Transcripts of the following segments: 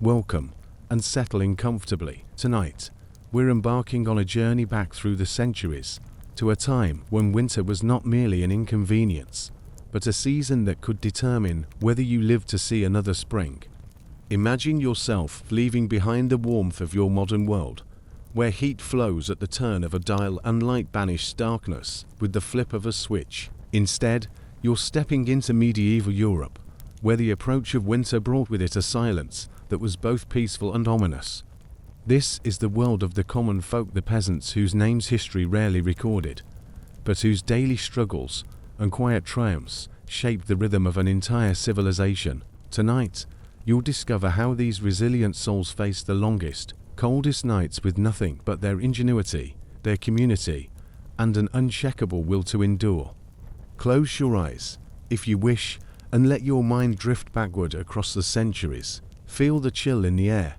welcome, and settling comfortably. Tonight, we're embarking on a journey back through the centuries, to a time when winter was not merely an inconvenience, but a season that could determine whether you lived to see another spring. Imagine yourself leaving behind the warmth of your modern world, where heat flows at the turn of a dial and light banishes darkness with the flip of a switch. Instead, you're stepping into medieval Europe, where the approach of winter brought with it a silence that was both peaceful and ominous. This is the world of the common folk, the peasants whose names history rarely recorded, but whose daily struggles and quiet triumphs shaped the rhythm of an entire civilization. Tonight, you'll discover how these resilient souls faced the longest, coldest nights with nothing but their ingenuity, their community, and an unshakable will to endure. Close your eyes, if you wish, and let your mind drift backward across the centuries. Feel the chill in the air.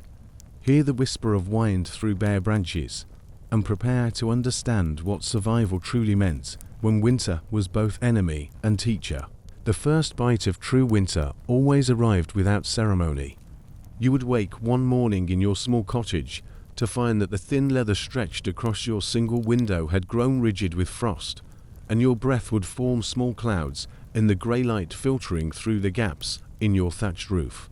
Hear the whisper of wind through bare branches, and prepare to understand what survival truly meant when winter was both enemy and teacher. The first bite of true winter always arrived without ceremony. You would wake one morning in your small cottage to find that the thin leather stretched across your single window had grown rigid with frost, and your breath would form small clouds in the grey light filtering through the gaps in your thatched roof.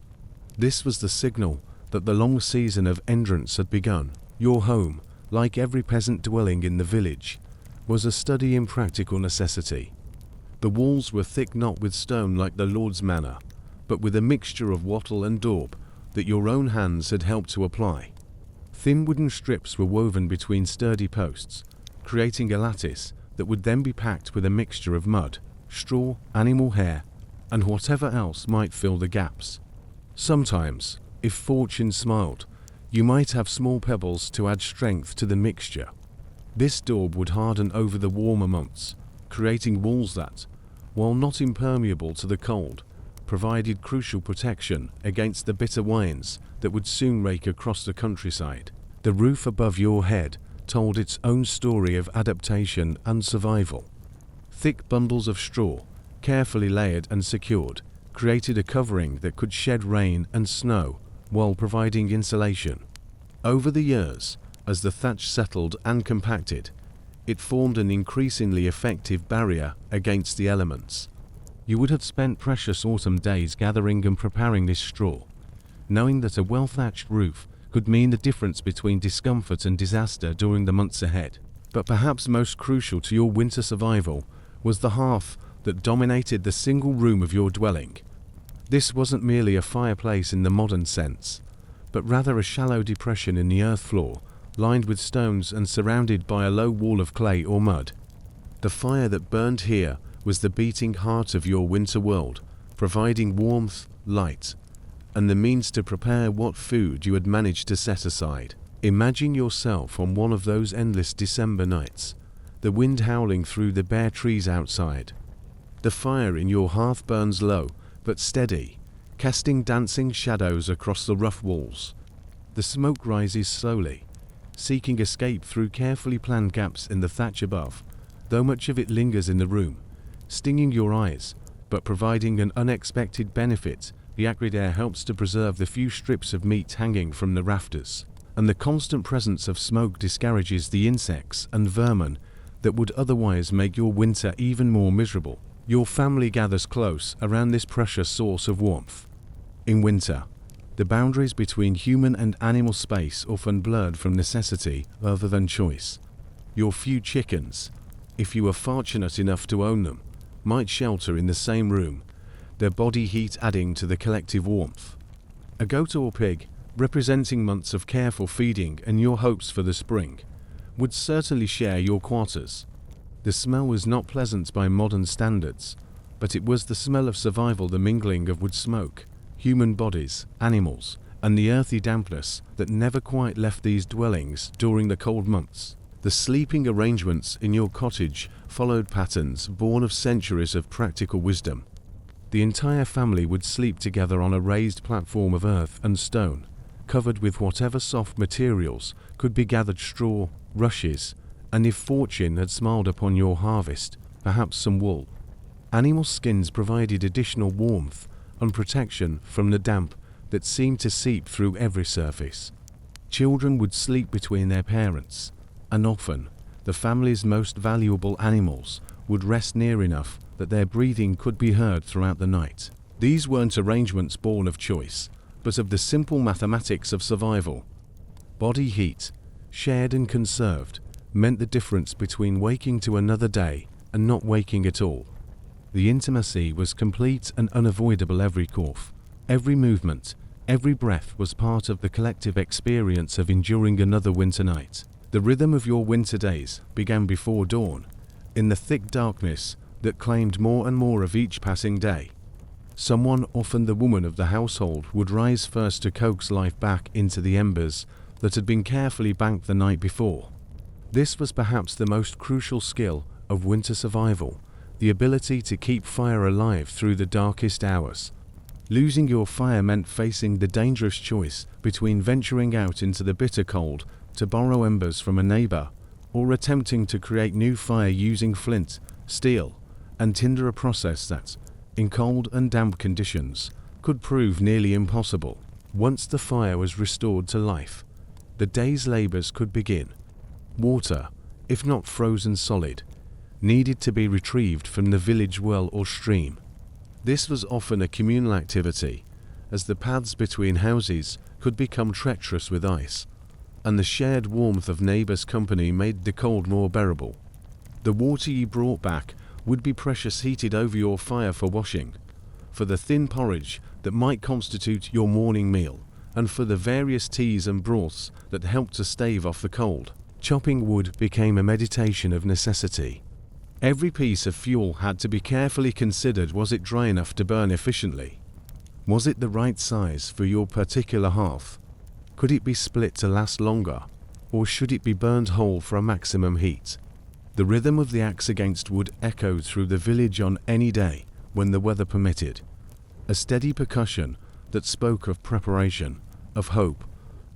This was the signal that the long season of entrance had begun. Your home, like every peasant dwelling in the village, was a study in practical necessity. The walls were thick not with stone like the Lord's manor, but with a mixture of wattle and daub that your own hands had helped to apply. Thin wooden strips were woven between sturdy posts, creating a lattice that would then be packed with a mixture of mud, straw, animal hair, and whatever else might fill the gaps. Sometimes, if fortune smiled, you might have small pebbles to add strength to the mixture. This daub would harden over the warmer months, creating walls that, while not impermeable to the cold, provided crucial protection against the bitter winds that would soon rake across the countryside. The roof above your head told its own story of adaptation and survival. Thick bundles of straw, carefully layered and secured, created a covering that could shed rain and snow while providing insulation. Over the years, as the thatch settled and compacted, it formed an increasingly effective barrier against the elements. You would have spent precious autumn days gathering and preparing this straw, knowing that a well-thatched roof could mean the difference between discomfort and disaster during the months ahead. But perhaps most crucial to your winter survival was the hearth that dominated the single room of your dwelling. This wasn't merely a fireplace in the modern sense, but rather a shallow depression in the earth floor, lined with stones and surrounded by a low wall of clay or mud. The fire that burned here was the beating heart of your winter world, providing warmth, light, and the means to prepare what food you had managed to set aside. Imagine yourself on one of those endless December nights, the wind howling through the bare trees outside. The fire in your hearth burns low but steady, casting dancing shadows across the rough walls. The smoke rises slowly, seeking escape through carefully planned gaps in the thatch above, though much of it lingers in the room, stinging your eyes, but providing an unexpected benefit. The acrid air helps to preserve the few strips of meat hanging from the rafters, and the constant presence of smoke discourages the insects and vermin that would otherwise make your winter even more miserable. Your family gathers close around this precious source of warmth. In winter, the boundaries between human and animal space often blurred from necessity rather than choice. Your few chickens, if you were fortunate enough to own them, might shelter in the same room, their body heat adding to the collective warmth. A goat or pig, representing months of careful feeding and your hopes for the spring, would certainly share your quarters. The smell was not pleasant by modern standards, but it was the smell of survival, the mingling of wood smoke, human bodies, animals, and the earthy dampness that never quite left these dwellings during the cold months. The sleeping arrangements in your cottage followed patterns born of centuries of practical wisdom. The entire family would sleep together on a raised platform of earth and stone, covered with whatever soft materials could be gathered: straw, rushes, and if fortune had smiled upon your harvest, perhaps some wool. Animal skins provided additional warmth and protection from the damp that seemed to seep through every surface. Children would sleep between their parents, and often, the family's most valuable animals would rest near enough that their breathing could be heard throughout the night. These weren't arrangements born of choice, but of the simple mathematics of survival. Body heat, shared and conserved, meant the difference between waking to another day and not waking at all. The intimacy was complete and unavoidable. Every cough, every movement, every breath was part of the collective experience of enduring another winter night. The rhythm of your winter days began before dawn, in the thick darkness that claimed more and more of each passing day. Someone, often the woman of the household, would rise first to coax life back into the embers that had been carefully banked the night before. This was perhaps the most crucial skill of winter survival, the ability to keep fire alive through the darkest hours. Losing your fire meant facing the dangerous choice between venturing out into the bitter cold to borrow embers from a neighbor, or attempting to create new fire using flint, steel, and tinder, a process that, in cold and damp conditions, could prove nearly impossible. Once the fire was restored to life, the day's labors could begin. Water, if not frozen solid, needed to be retrieved from the village well or stream. This was often a communal activity, as the paths between houses could become treacherous with ice, and the shared warmth of neighbors' company made the cold more bearable. The water you brought back would be precious, heated over your fire for washing, for the thin porridge that might constitute your morning meal, and for the various teas and broths that helped to stave off the cold. Chopping wood became a meditation of necessity. Every piece of fuel had to be carefully considered. Was it dry enough to burn efficiently? Was it the right size for your particular hearth? Could it be split to last longer, or should it be burned whole for a maximum heat? The rhythm of the axe against wood echoed through the village on any day when the weather permitted, a steady percussion that spoke of preparation, of hope,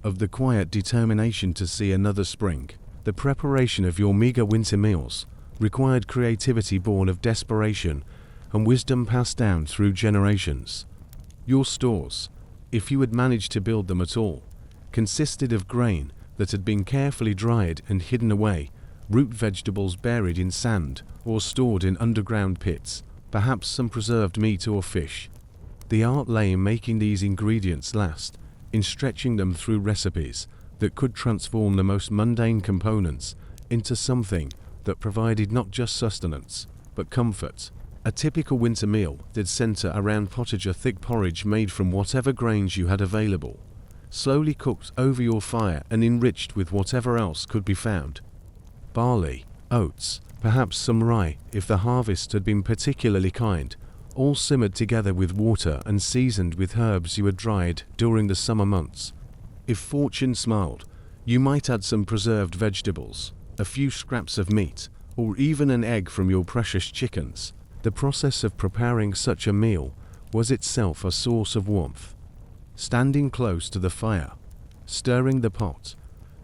of the quiet determination to see another spring. The preparation of your meager winter meals required creativity born of desperation and wisdom passed down through generations. Your stores, if you had managed to build them at all, consisted of grain that had been carefully dried and hidden away, root vegetables buried in sand or stored in underground pits, perhaps some preserved meat or fish. The art lay in making these ingredients last, in stretching them through recipes that could transform the most mundane components into something that provided not just sustenance, but comfort. A typical winter meal did center around pottage, a thick porridge made from whatever grains you had available, slowly cooked over your fire and enriched with whatever else could be found. Barley, oats, perhaps some rye if the harvest had been particularly kind, all simmered together with water and seasoned with herbs you had dried during the summer months. If fortune smiled, you might add some preserved vegetables, a few scraps of meat, or even an egg from your precious chickens. The process of preparing such a meal was itself a source of warmth. Standing close to the fire, stirring the pot,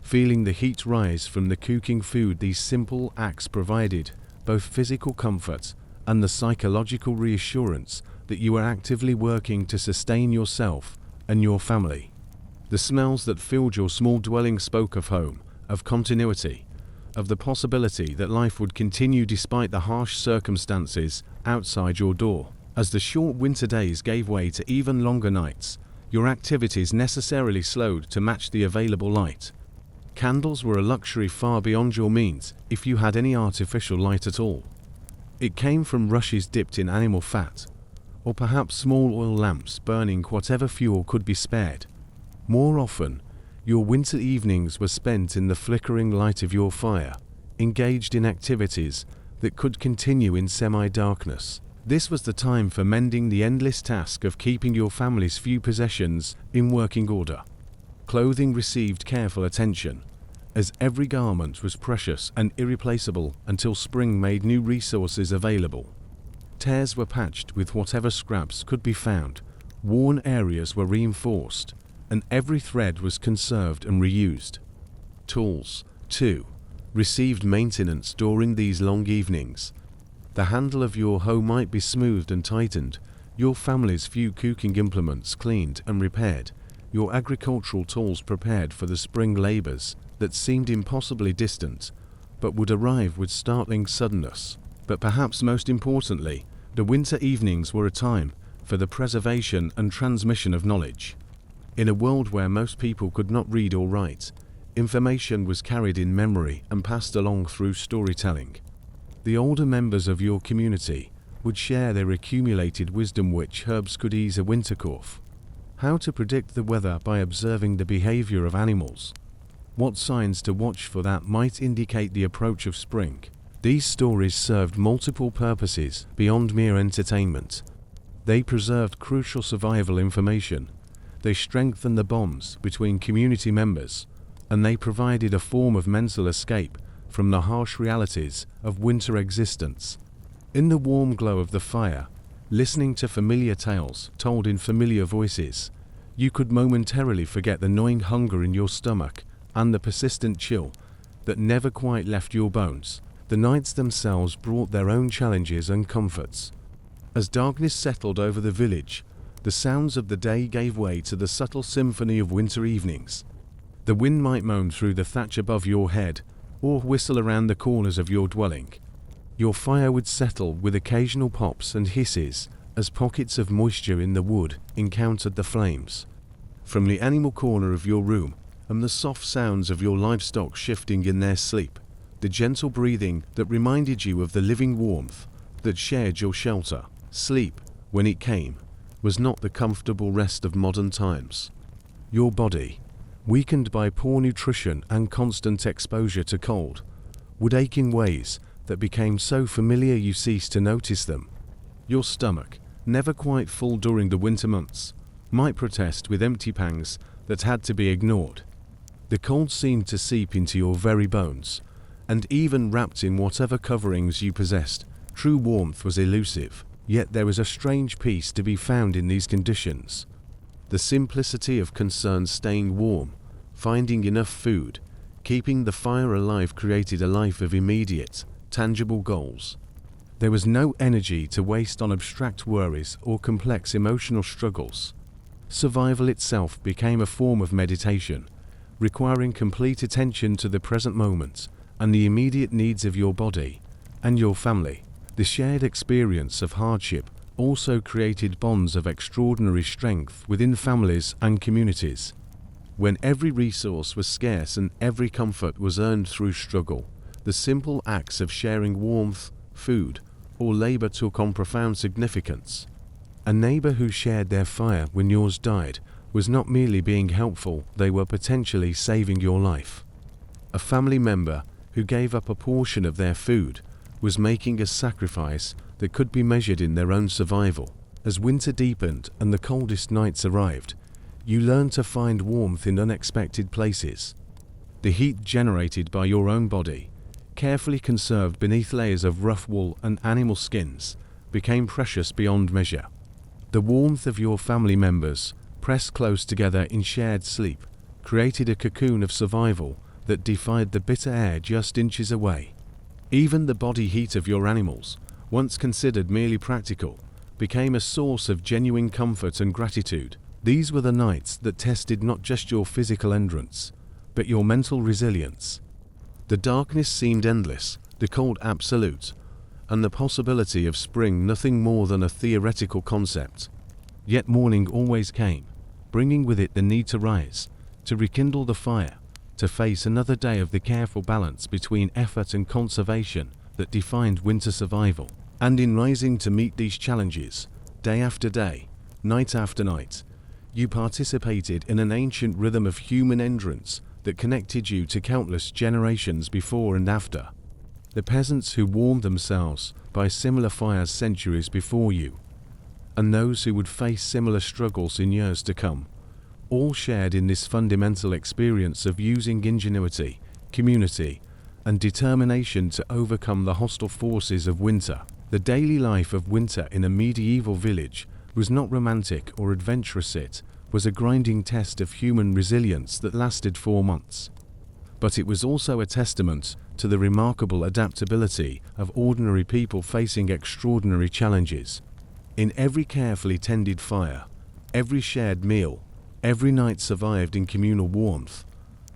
feeling the heat rise from the cooking food, these simple acts provided both physical comfort and the psychological reassurance that you were actively working to sustain yourself and your family. The smells that filled your small dwelling spoke of home, of continuity, of the possibility that life would continue despite the harsh circumstances outside your door. As the short winter days gave way to even longer nights, your activities necessarily slowed to match the available light. Candles were a luxury far beyond your means, if you had any artificial light at all. It came from rushes dipped in animal fat, or perhaps small oil lamps burning whatever fuel could be spared. More often, your winter evenings were spent in the flickering light of your fire, engaged in activities that could continue in semi-darkness. This was the time for mending the endless task of keeping your family's few possessions in working order. Clothing received careful attention, as every garment was precious and irreplaceable until spring made new resources available. Tears were patched with whatever scraps could be found, worn areas were reinforced, and every thread was conserved and reused. Tools, too, received maintenance during these long evenings. The handle of your hoe might be smoothed and tightened, Your family's few cooking implements cleaned and repaired, your agricultural tools prepared for the spring labors that seemed impossibly distant, but would arrive with startling suddenness. But perhaps most importantly, the winter evenings were a time for the preservation and transmission of knowledge. In a world where most people could not read or write, information was carried in memory and passed along through storytelling. The older members of your community would share their accumulated wisdom, which herbs could ease a winter cough, how to predict the weather by observing the behavior of animals, what signs to watch for that might indicate the approach of spring. These stories served multiple purposes beyond mere entertainment. They preserved crucial survival information, they strengthened the bonds between community members, and they provided a form of mental escape from the harsh realities of winter existence. In the warm glow of the fire, listening to familiar tales told in familiar voices, you could momentarily forget the gnawing hunger in your stomach and the persistent chill that never quite left your bones. The nights themselves brought their own challenges and comforts. As darkness settled over the village, the sounds of the day gave way to the subtle symphony of winter evenings. The wind might moan through the thatch above your head, or whistle around the corners of your dwelling. Your fire would settle with occasional pops and hisses as pockets of moisture in the wood encountered the flames. From the animal corner of your room, and the soft sounds of your livestock shifting in their sleep, the gentle breathing that reminded you of the living warmth that shared your shelter. Sleep, when it came, was not the comfortable rest of modern times. Your body, weakened by poor nutrition and constant exposure to cold, would ache in ways that became so familiar you ceased to notice them. Your stomach, never quite full during the winter months, might protest with empty pangs that had to be ignored. The cold seemed to seep into your very bones, and even wrapped in whatever coverings you possessed, true warmth was elusive. Yet there was a strange peace to be found in these conditions. The simplicity of concern, staying warm, finding enough food, keeping the fire alive created a life of immediate, tangible goals. There was no energy to waste on abstract worries or complex emotional struggles. Survival itself became a form of meditation, requiring complete attention to the present moment and the immediate needs of your body and your family. The shared experience of hardship also created bonds of extraordinary strength within families and communities. When every resource was scarce and every comfort was earned through struggle, the simple acts of sharing warmth, food, or labor took on profound significance. A neighbor who shared their fire when yours died was not merely being helpful, they were potentially saving your life. A family member who gave up a portion of their food was making a sacrifice that could be measured in their own survival. As winter deepened and the coldest nights arrived, you learned to find warmth in unexpected places. The heat generated by your own body, carefully conserved beneath layers of rough wool and animal skins, became precious beyond measure. The warmth of your family members, pressed close together in shared sleep, created a cocoon of survival that defied the bitter air just inches away. Even the body heat of your animals, once considered merely practical, became a source of genuine comfort and gratitude. These were the nights that tested not just your physical endurance, but your mental resilience. The darkness seemed endless, the cold absolute, and the possibility of spring nothing more than a theoretical concept. Yet morning always came, bringing with it the need to rise, to rekindle the fire, to face another day of the careful balance between effort and conservation that defined winter survival. And in rising to meet these challenges, day after day, night after night, you participated in an ancient rhythm of human endurance that connected you to countless generations before and after. The peasants who warmed themselves by similar fires centuries before you, and those who would face similar struggles in years to come, all shared in this fundamental experience of using ingenuity, community, and determination to overcome the hostile forces of winter. The daily life of winter in a medieval village was not romantic or adventurous, it was a grinding test of human resilience that lasted 4 months. But it was also a testament to the remarkable adaptability of ordinary people facing extraordinary challenges. In every carefully tended fire, every shared meal, every night survived in communal warmth,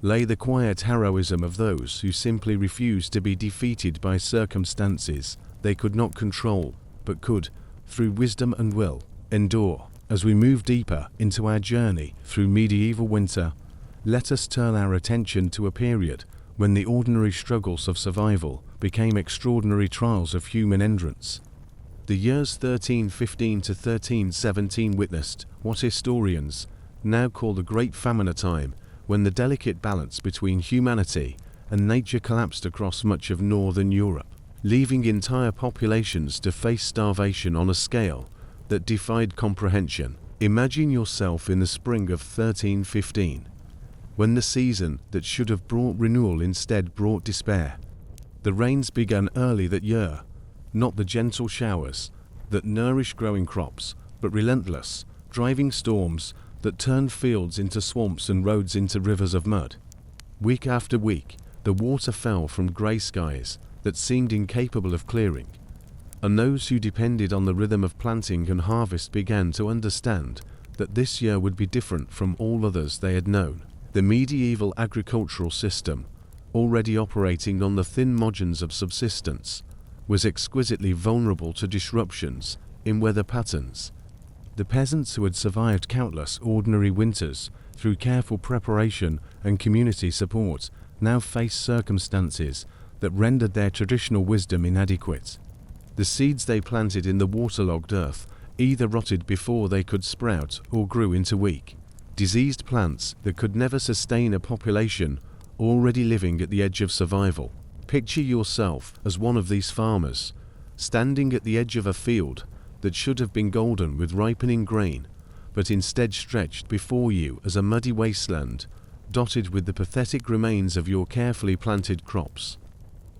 lay the quiet heroism of those who simply refused to be defeated by circumstances they could not control, but could, through wisdom and will, endure. As we move deeper into our journey through medieval winter, let us turn our attention to a period when the ordinary struggles of survival became extraordinary trials of human endurance. The years 1315 to 1317 witnessed what historians now call the Great Famine, a time when the delicate balance between humanity and nature collapsed across much of northern Europe, leaving entire populations to face starvation on a scale that defied comprehension. Imagine yourself in the spring of 1315, when the season that should have brought renewal instead brought despair. The rains began early that year, not the gentle showers that nourish growing crops, but relentless, driving storms that turned fields into swamps and roads into rivers of mud. Week after week, the water fell from grey skies that seemed incapable of clearing, and those who depended on the rhythm of planting and harvest began to understand that this year would be different from all others they had known. The medieval agricultural system, already operating on the thin margins of subsistence, was exquisitely vulnerable to disruptions in weather patterns. The peasants who had survived countless ordinary winters through careful preparation and community support now faced circumstances that rendered their traditional wisdom inadequate. The seeds they planted in the waterlogged earth either rotted before they could sprout or grew into weak, diseased plants that could never sustain a population already living at the edge of survival. Picture yourself as one of these farmers, standing at the edge of a field that should have been golden with ripening grain, but instead stretched before you as a muddy wasteland, dotted with the pathetic remains of your carefully planted crops.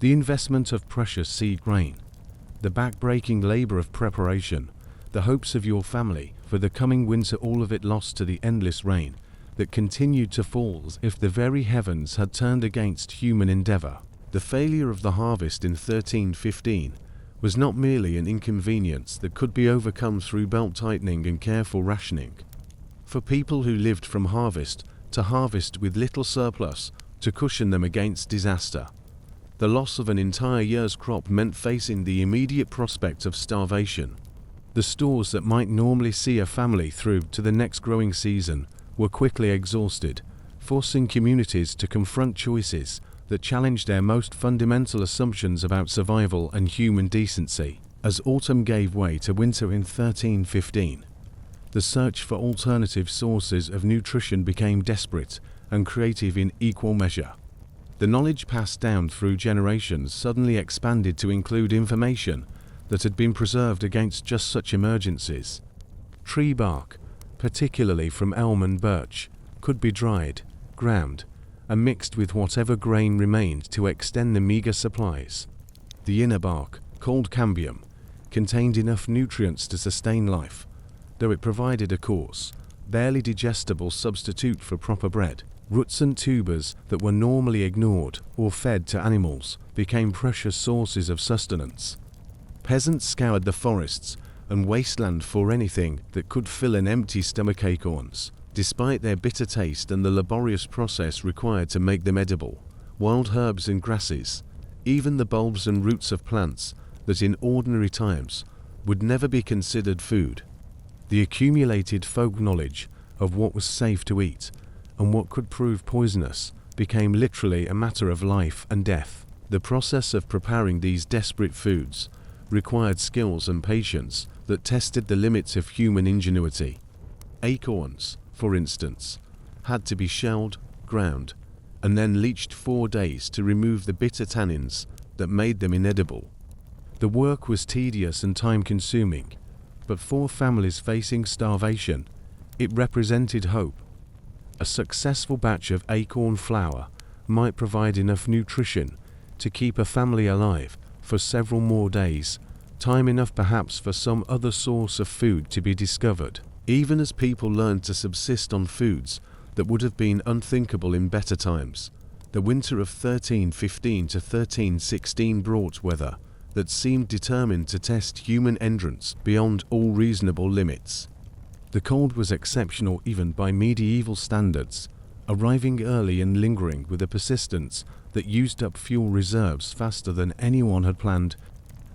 The investment of precious seed grain, the back-breaking labor of preparation, the hopes of your family for the coming winter, all of it lost to the endless rain that continued to fall as if the very heavens had turned against human endeavor. The failure of the harvest in 1315 was not merely an inconvenience that could be overcome through belt-tightening and careful rationing. For people who lived from harvest to harvest with little surplus to cushion them against disaster, the loss of an entire year's crop meant facing the immediate prospect of starvation. The stores that might normally see a family through to the next growing season were quickly exhausted, forcing communities to confront choices that challenged their most fundamental assumptions about survival and human decency. As autumn gave way to winter in 1315, the search for alternative sources of nutrition became desperate and creative in equal measure. The knowledge passed down through generations suddenly expanded to include information that had been preserved against just such emergencies. Tree bark, particularly from elm and birch, could be dried, ground, and mixed with whatever grain remained to extend the meager supplies. The inner bark, called cambium, contained enough nutrients to sustain life, though it provided a coarse, barely digestible substitute for proper bread. Roots and tubers that were normally ignored or fed to animals became precious sources of sustenance. Peasants scoured the forests and wasteland for anything that could fill an empty stomach. Acorns, despite their bitter taste and the laborious process required to make them edible, wild herbs and grasses, even the bulbs and roots of plants that in ordinary times would never be considered food. The accumulated folk knowledge of what was safe to eat and what could prove poisonous became literally a matter of life and death. The process of preparing these desperate foods required skills and patience that tested the limits of human ingenuity. Acorns, for instance, had to be shelled, ground, and then leached 4 days to remove the bitter tannins that made them inedible. The work was tedious and time-consuming, but for families facing starvation, it represented hope. A successful batch of acorn flour might provide enough nutrition to keep a family alive for several more days, time enough perhaps for some other source of food to be discovered. Even as people learned to subsist on foods that would have been unthinkable in better times, the winter of 1315 to 1316 brought weather that seemed determined to test human endurance beyond all reasonable limits. The cold was exceptional even by medieval standards, arriving early and lingering with a persistence that used up fuel reserves faster than anyone had planned.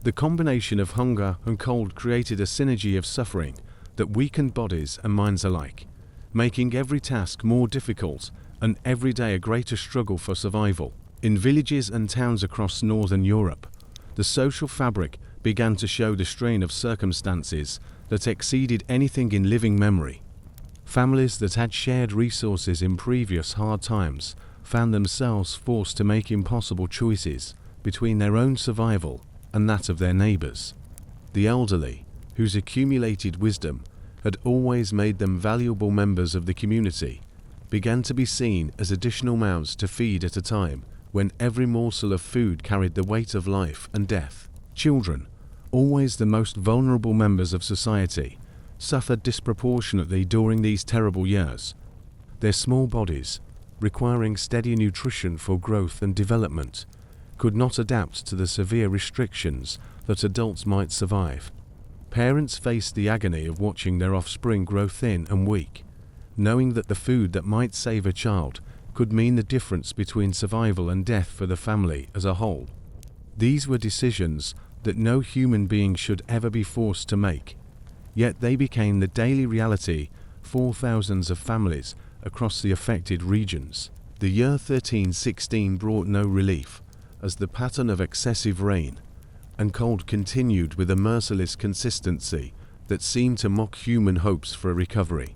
The combination of hunger and cold created a synergy of suffering that weakened bodies and minds alike, making every task more difficult and every day a greater struggle for survival. In villages and towns across northern Europe, the social fabric began to show the strain of circumstances that exceeded anything in living memory. Families that had shared resources in previous hard times found themselves forced to make impossible choices between their own survival and that of their neighbors. The elderly, whose accumulated wisdom had always made them valuable members of the community, began to be seen as additional mouths to feed at a time when every morsel of food carried the weight of life and death. Children, always the most vulnerable members of society, suffered disproportionately during these terrible years. Their small bodies, requiring steady nutrition for growth and development, could not adapt to the severe restrictions that adults might survive. Parents faced the agony of watching their offspring grow thin and weak, knowing that the food that might save a child could mean the difference between survival and death for the family as a whole. These were decisions that no human being should ever be forced to make, yet they became the daily reality for thousands of families across the affected regions. The year 1316 brought no relief, as the pattern of excessive rain and cold continued with a merciless consistency that seemed to mock human hopes for a recovery.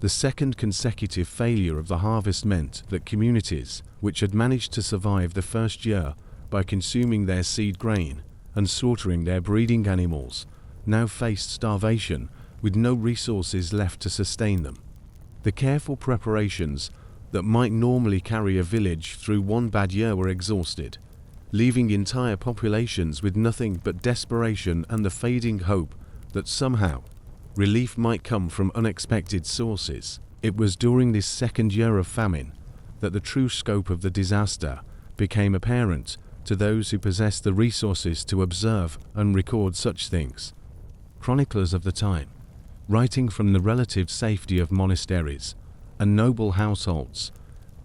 The second consecutive failure of the harvest meant that communities, which had managed to survive the first year by consuming their seed grain and slaughtering their breeding animals, now faced starvation with no resources left to sustain them. The careful preparations that might normally carry a village through one bad year were exhausted, leaving entire populations with nothing but desperation and the fading hope that somehow relief might come from unexpected sources. It was during this second year of famine that the true scope of the disaster became apparent to those who possessed the resources to observe and record such things. Chroniclers of the time, writing from the relative safety of monasteries and noble households,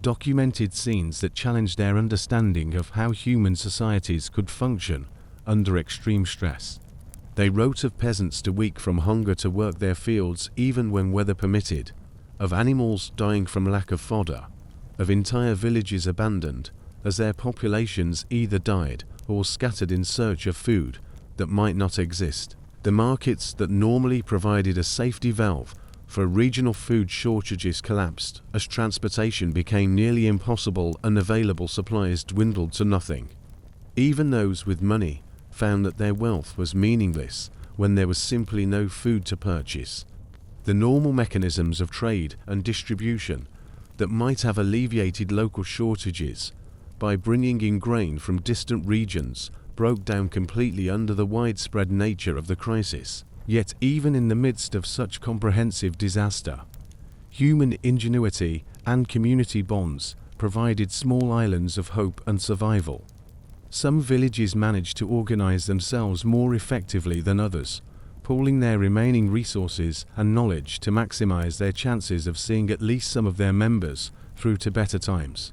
documented scenes that challenged their understanding of how human societies could function under extreme stress. They wrote of peasants too weak from hunger to work their fields even when weather permitted, of animals dying from lack of fodder, of entire villages abandoned as their populations either died or scattered in search of food that might not exist. The markets that normally provided a safety valve for regional food shortages collapsed as transportation became nearly impossible and available supplies dwindled to nothing. Even those with money found that their wealth was meaningless when there was simply no food to purchase. The normal mechanisms of trade and distribution that might have alleviated local shortages by bringing in grain from distant regions broke down completely under the widespread nature of the crisis. Yet even in the midst of such comprehensive disaster, human ingenuity and community bonds provided small islands of hope and survival. Some villages managed to organize themselves more effectively than others, pooling their remaining resources and knowledge to maximize their chances of seeing at least some of their members through to better times.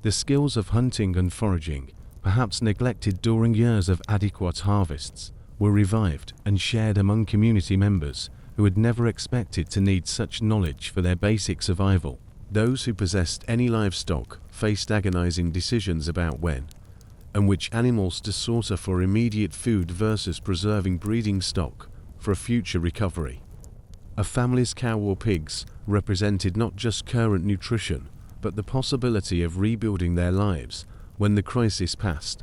The skills of hunting and foraging, perhaps neglected during years of adequate harvests, were revived and shared among community members who had never expected to need such knowledge for their basic survival. Those who possessed any livestock faced agonizing decisions about when and which animals to slaughter for immediate food versus preserving breeding stock for a future recovery. A family's cow or pigs represented not just current nutrition, but the possibility of rebuilding their lives when the crisis passed.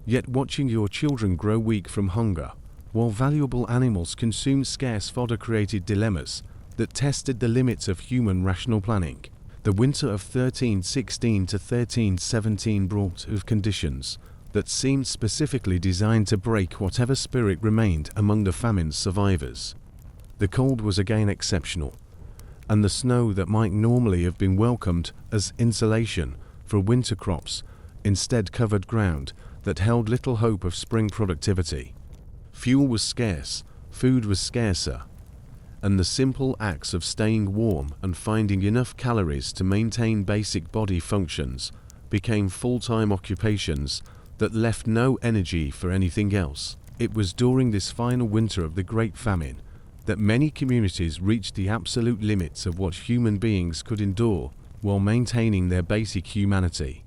Yet watching your children grow weak from hunger, while valuable animals consumed scarce fodder, created dilemmas that tested the limits of human rational planning. The winter of 1316 to 1317 brought of conditions that seemed specifically designed to break whatever spirit remained among the famine's survivors. The cold was again exceptional, and the snow that might normally have been welcomed as insulation for winter crops instead covered ground that held little hope of spring productivity. Fuel was scarce, food was scarcer, and the simple acts of staying warm and finding enough calories to maintain basic body functions became full-time occupations that left no energy for anything else. It was during this final winter of the Great Famine that many communities reached the absolute limits of what human beings could endure while maintaining their basic humanity.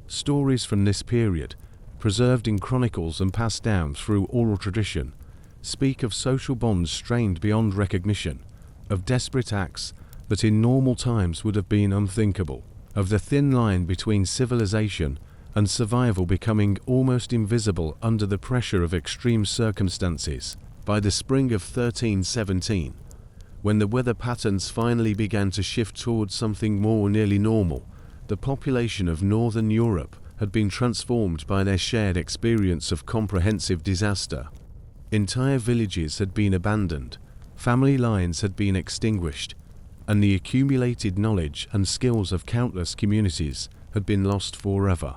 Stories from this period, preserved in chronicles and passed down through oral tradition, speak of social bonds strained beyond recognition, of desperate acts that in normal times would have been unthinkable, of the thin line between civilization and survival becoming almost invisible under the pressure of extreme circumstances. By the spring of 1317, when the weather patterns finally began to shift towards something more nearly normal, the population of Northern Europe had been transformed by their shared experience of comprehensive disaster. Entire villages had been abandoned, family lines had been extinguished, and the accumulated knowledge and skills of countless communities had been lost forever.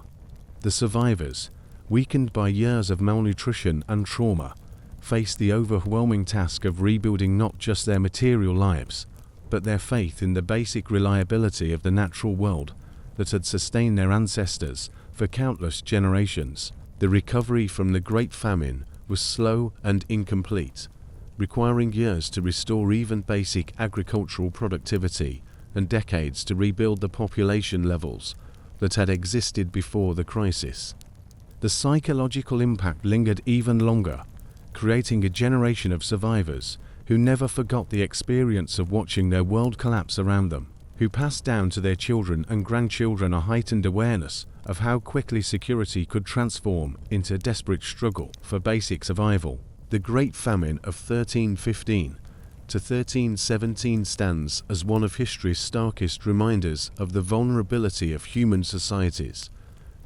The survivors, weakened by years of malnutrition and trauma, faced the overwhelming task of rebuilding not just their material lives, but their faith in the basic reliability of the natural world that had sustained their ancestors for countless generations. The recovery from the Great Famine was slow and incomplete, requiring years to restore even basic agricultural productivity and decades to rebuild the population levels that had existed before the crisis. The psychological impact lingered even longer, creating a generation of survivors who never forgot the experience of watching their world collapse around them, who passed down to their children and grandchildren a heightened awareness of how quickly security could transform into desperate struggle for basic survival. The Great Famine of 1315 to 1317 stands as one of history's starkest reminders of the vulnerability of human societies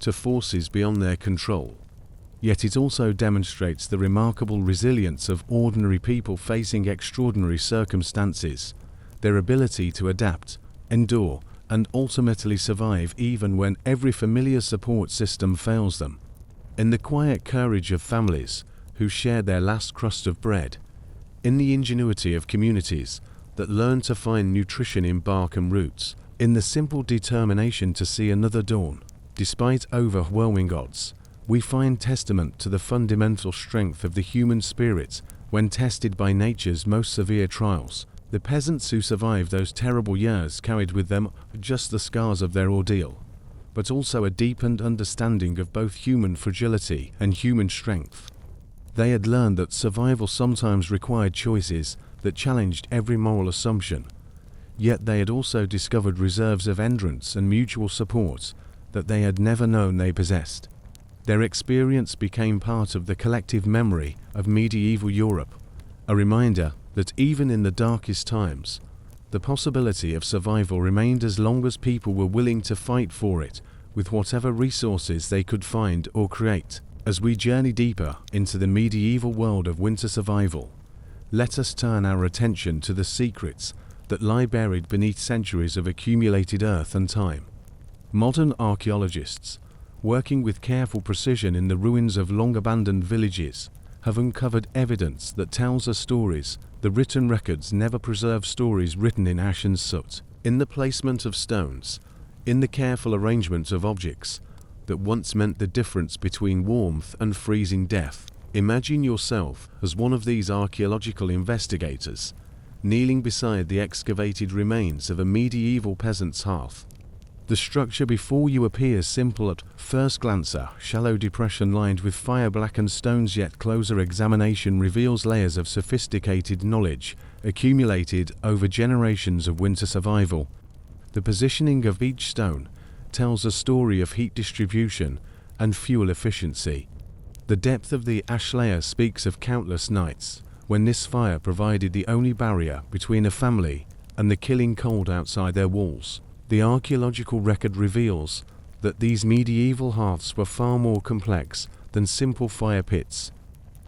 to forces beyond their control. Yet it also demonstrates the remarkable resilience of ordinary people facing extraordinary circumstances, their ability to adapt, endure, and ultimately survive even when every familiar support system fails them. In the quiet courage of families who share their last crust of bread, in the ingenuity of communities that learn to find nutrition in bark and roots, in the simple determination to see another dawn, despite overwhelming odds, we find testament to the fundamental strength of the human spirit when tested by nature's most severe trials. The peasants who survived those terrible years carried with them just the scars of their ordeal, but also a deepened understanding of both human fragility and human strength. They had learned that survival sometimes required choices that challenged every moral assumption, yet they had also discovered reserves of endurance and mutual support that they had never known they possessed. Their experience became part of the collective memory of medieval Europe, a reminder that even in the darkest times, the possibility of survival remained as long as people were willing to fight for it with whatever resources they could find or create. As we journey deeper into the medieval world of winter survival, let us turn our attention to the secrets that lie buried beneath centuries of accumulated earth and time. Modern archaeologists, working with careful precision in the ruins of long-abandoned villages, have uncovered evidence that tells us stories the written records never preserve, stories written in ash and soot, in the placement of stones, in the careful arrangement of objects that once meant the difference between warmth and freezing death. Imagine yourself as one of these archaeological investigators, kneeling beside the excavated remains of a medieval peasant's hearth. The structure before you appears simple at first glance, a shallow depression lined with fire-blackened stones, yet closer examination reveals layers of sophisticated knowledge accumulated over generations of winter survival. The positioning of each stone tells a story of heat distribution and fuel efficiency. The depth of the ash layer speaks of countless nights when this fire provided the only barrier between a family and the killing cold outside their walls. The archaeological record reveals that these medieval hearths were far more complex than simple fire pits.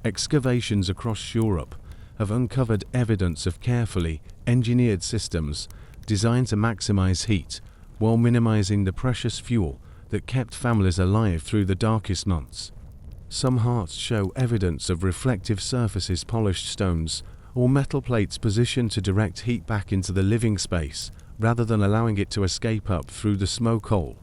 Excavations across Europe have uncovered evidence of carefully engineered systems designed to maximize heat while minimizing the precious fuel that kept families alive through the darkest months. Some hearths show evidence of reflective surfaces, polished stones, or metal plates positioned to direct heat back into the living space, rather than allowing it to escape up through the smoke hole.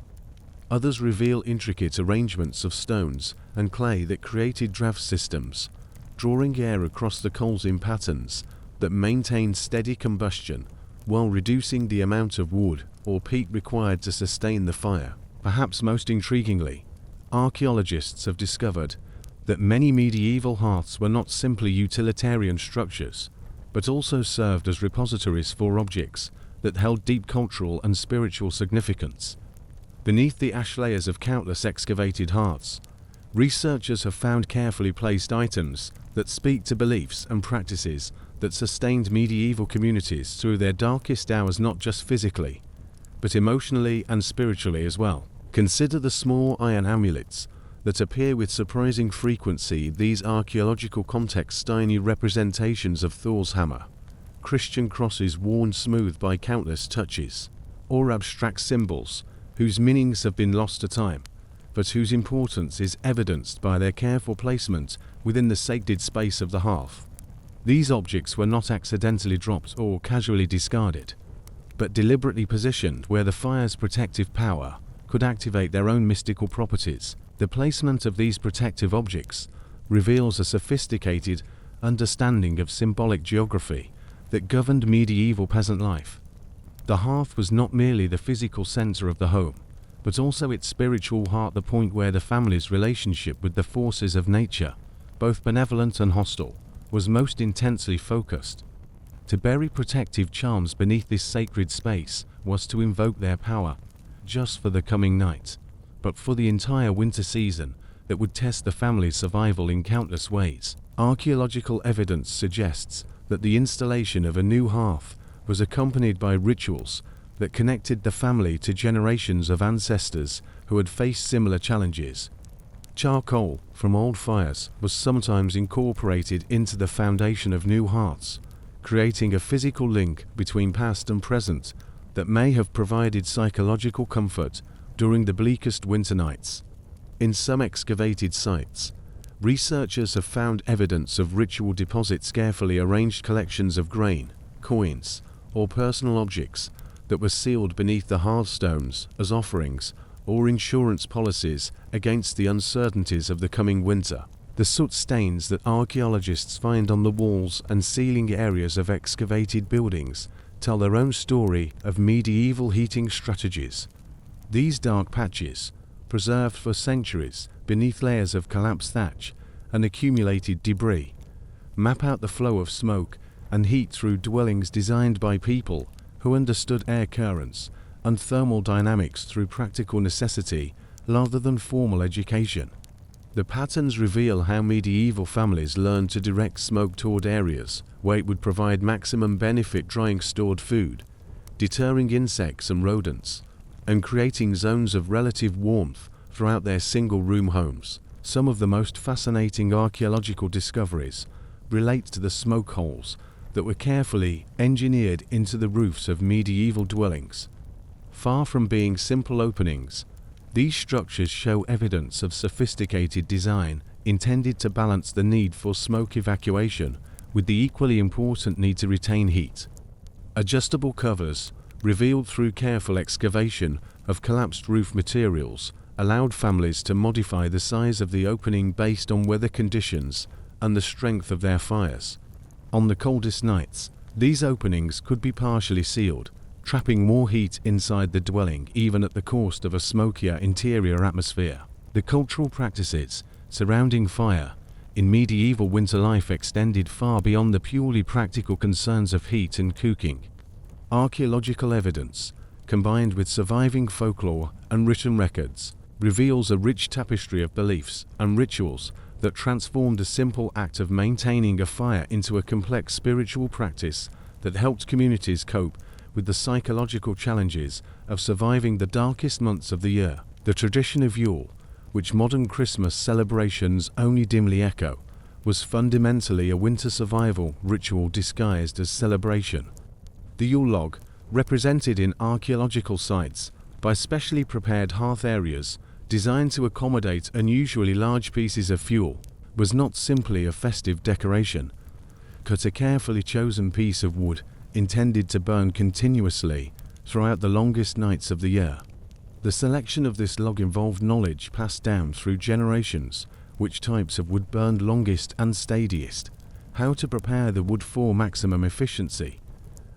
Others reveal intricate arrangements of stones and clay that created draft systems, drawing air across the coals in patterns that maintain steady combustion while reducing the amount of wood or peat required to sustain the fire. Perhaps most intriguingly, archaeologists have discovered that many medieval hearths were not simply utilitarian structures, but also served as repositories for objects that held deep cultural and spiritual significance. Beneath the ash layers of countless excavated hearths, researchers have found carefully placed items that speak to beliefs and practices that sustained medieval communities through their darkest hours, not just physically, but emotionally and spiritually as well. Consider the small iron amulets that appear with surprising frequency. These archaeological contexts, tiny representations of Thor's hammer, Christian crosses worn smooth by countless touches, or abstract symbols whose meanings have been lost to time, but whose importance is evidenced by their careful placement within the sacred space of the hearth. These objects were not accidentally dropped or casually discarded, but deliberately positioned where the fire's protective power could activate their own mystical properties. The placement of these protective objects reveals a sophisticated understanding of symbolic geography that governed medieval peasant life. The hearth was not merely the physical center of the home, but also its spiritual heart, the point where the family's relationship with the forces of nature, both benevolent and hostile, was most intensely focused. To bury protective charms beneath this sacred space was to invoke their power, just for the coming night, but for the entire winter season that would test the family's survival in countless ways. Archaeological evidence suggests that the installation of a new hearth was accompanied by rituals that connected the family to generations of ancestors who had faced similar challenges. Charcoal from old fires was sometimes incorporated into the foundation of new hearths, creating a physical link between past and present that may have provided psychological comfort during the bleakest winter nights. In some excavated sites, researchers have found evidence of ritual deposits, carefully arranged collections of grain, coins, or personal objects that were sealed beneath the hearthstones as offerings or insurance policies against the uncertainties of the coming winter. The soot stains that archaeologists find on the walls and ceiling areas of excavated buildings tell their own story of medieval heating strategies. These dark patches, preserved for centuries beneath layers of collapsed thatch and accumulated debris, map out the flow of smoke and heat through dwellings designed by people who understood air currents and thermal dynamics through practical necessity rather than formal education. The patterns reveal how medieval families learned to direct smoke toward areas where it would provide maximum benefit, drying stored food, deterring insects and rodents, and creating zones of relative warmth throughout their single-room homes. Some of the most fascinating archaeological discoveries relate to the smoke holes that were carefully engineered into the roofs of medieval dwellings. Far from being simple openings, these structures show evidence of sophisticated design intended to balance the need for smoke evacuation with the equally important need to retain heat. Adjustable covers, revealed through careful excavation of collapsed roof materials, allowed families to modify the size of the opening based on weather conditions and the strength of their fires. On the coldest nights, these openings could be partially sealed, trapping more heat inside the dwelling even at the cost of a smokier interior atmosphere. The cultural practices surrounding fire in medieval winter life extended far beyond the purely practical concerns of heat and cooking. Archaeological evidence, combined with surviving folklore and written records, reveals a rich tapestry of beliefs and rituals that transformed a simple act of maintaining a fire into a complex spiritual practice that helped communities cope with the psychological challenges of surviving the darkest months of the year. The tradition of Yule, which modern Christmas celebrations only dimly echo, was fundamentally a winter survival ritual disguised as celebration. The Yule log, represented in archaeological sites by specially prepared hearth areas, designed to accommodate unusually large pieces of fuel, was not simply a festive decoration. Cut a carefully chosen piece of wood intended to burn continuously throughout the longest nights of the year. The selection of this log involved knowledge passed down through generations, which types of wood burned longest and steadiest, how to prepare the wood for maximum efficiency,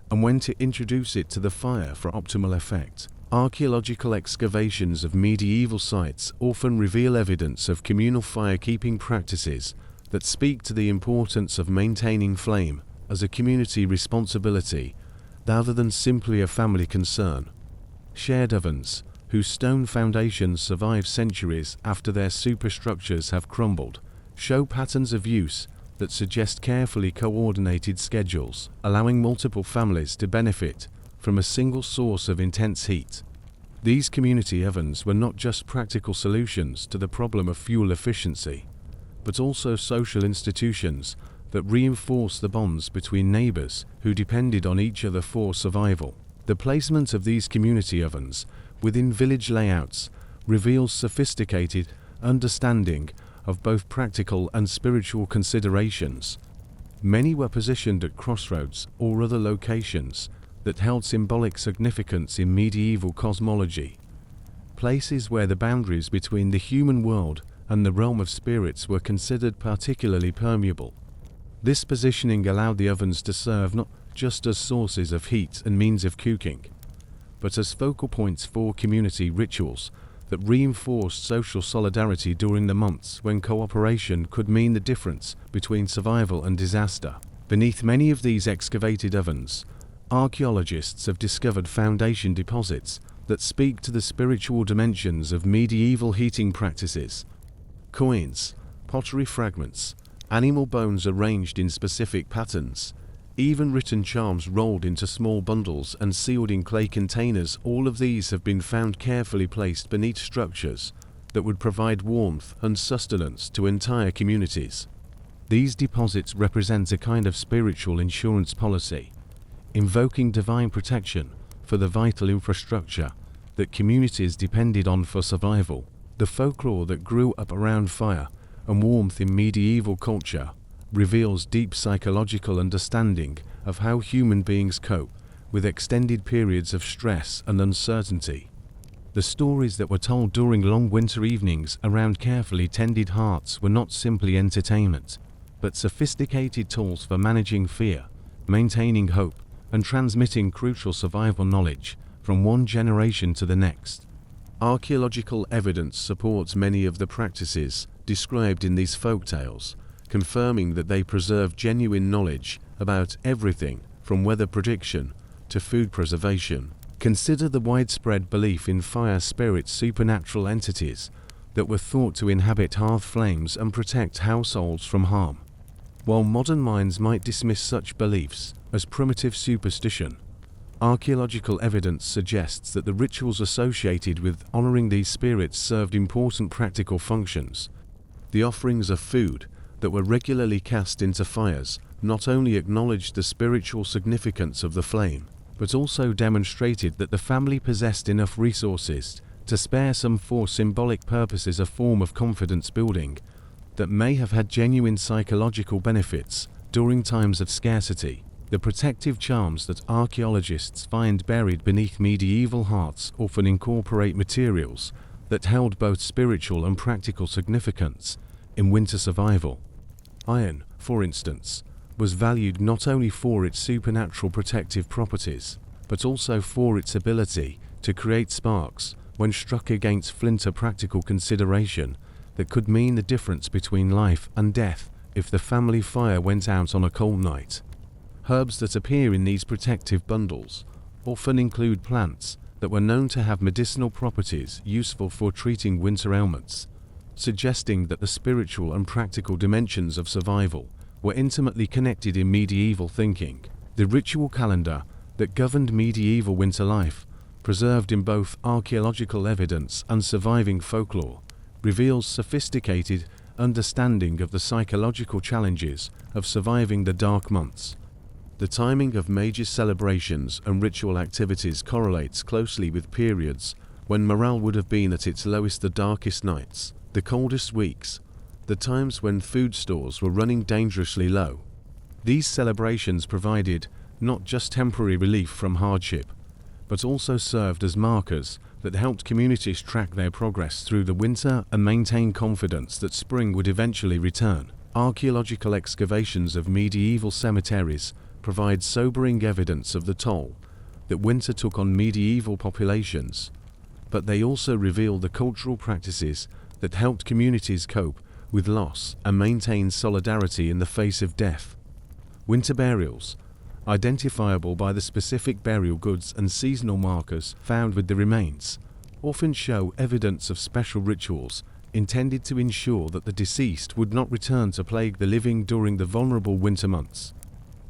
and when to introduce it to the fire for optimal effect. Archaeological excavations of medieval sites often reveal evidence of communal fire-keeping practices that speak to the importance of maintaining flame as a community responsibility rather than simply a family concern. Shared ovens, whose stone foundations survive centuries after their superstructures have crumbled, show patterns of use that suggest carefully coordinated schedules, allowing multiple families to benefit from a single source of intense heat. These community ovens were not just practical solutions to the problem of fuel efficiency, but also social institutions that reinforce the bonds between neighbors who depended on each other for survival. The placement of these community ovens within village layouts reveals sophisticated understanding of both practical and spiritual considerations. Many were positioned at crossroads or other locations that held symbolic significance in medieval cosmology, places where the boundaries between the human world and the realm of spirits were considered particularly permeable. This positioning allowed the ovens to serve not just as sources of heat and means of cooking, but as focal points for community rituals that reinforced social solidarity during the months when cooperation could mean the difference between survival and disaster. Beneath many of these excavated ovens, archaeologists have discovered foundation deposits that speak to the spiritual dimensions of medieval heating practices. Coins, pottery fragments, animal bones arranged in specific patterns, even written charms rolled into small bundles and sealed in clay containers, all of these have been found carefully placed beneath structures that would provide warmth and sustenance to entire communities. These deposits represent a kind of spiritual insurance policy, invoking divine protection for the vital infrastructure that communities depended on for survival. The folklore that grew up around fire and warmth in medieval culture reveals deep psychological understanding of how human beings cope with extended periods of stress and uncertainty. The stories that were told during long winter evenings around carefully tended hearths were not simply entertainment, but sophisticated tools for managing fear, maintaining hope, and transmitting crucial survival knowledge from one generation to the next. Archaeological evidence supports many of the practices described in these folktales, confirming that they preserve genuine knowledge about everything from weather prediction to food preservation. Consider the widespread belief in fire spirits, supernatural entities that were thought to inhabit hearth flames and protect households from harm. While modern minds might dismiss such beliefs as primitive superstition, archaeological evidence suggests that the rituals associated with honoring these spirits served important practical functions. The offerings of food that were regularly cast into fires not only acknowledged the spiritual significance of the flame, but also demonstrated that the family possessed enough resources to spare some for symbolic purposes, a form of confidence building that may have had genuine psychological benefits during times of scarcity. The protective charms that archaeologists find buried beneath medieval hearths often incorporate materials that held both spiritual and practical significance in winter survival. Iron, for instance, was valued not only for its supernatural protective properties, but also for its ability to create sparks when struck against flint, a practical consideration that could mean the difference between life and death if the family fire went out on a cold night. Herbs that appear in these protective bundles often include plants that were known to have medicinal properties useful for treating winter ailments, suggesting that the spiritual and practical dimensions of survival were intimately connected in medieval thinking. The ritual calendar that governed medieval winter life, preserved in both archaeological evidence and surviving folklore, reveals sophisticated understanding of the psychological challenges of surviving the dark months. The timing of major celebrations and ritual activities correlates closely with periods when morale would have been at its lowest, the darkest nights, the coldest weeks, the times when food stores were running dangerously low. These celebrations provided not just temporary relief from hardship, but also served as markers that helped communities track their progress through the winter and maintain confidence that spring would eventually return. Archaeological excavations of medieval cemeteries provide sobering evidence of the toll that winter took on medieval populations, but they also reveal the cultural practices that helped communities cope with loss and maintain solidarity in the face of death. Winter burials, identifiable by the specific burial goods and seasonal markers found with the remains, often show evidence of special rituals intended to ensure that the deceased would not return to plague the living during the vulnerable winter months.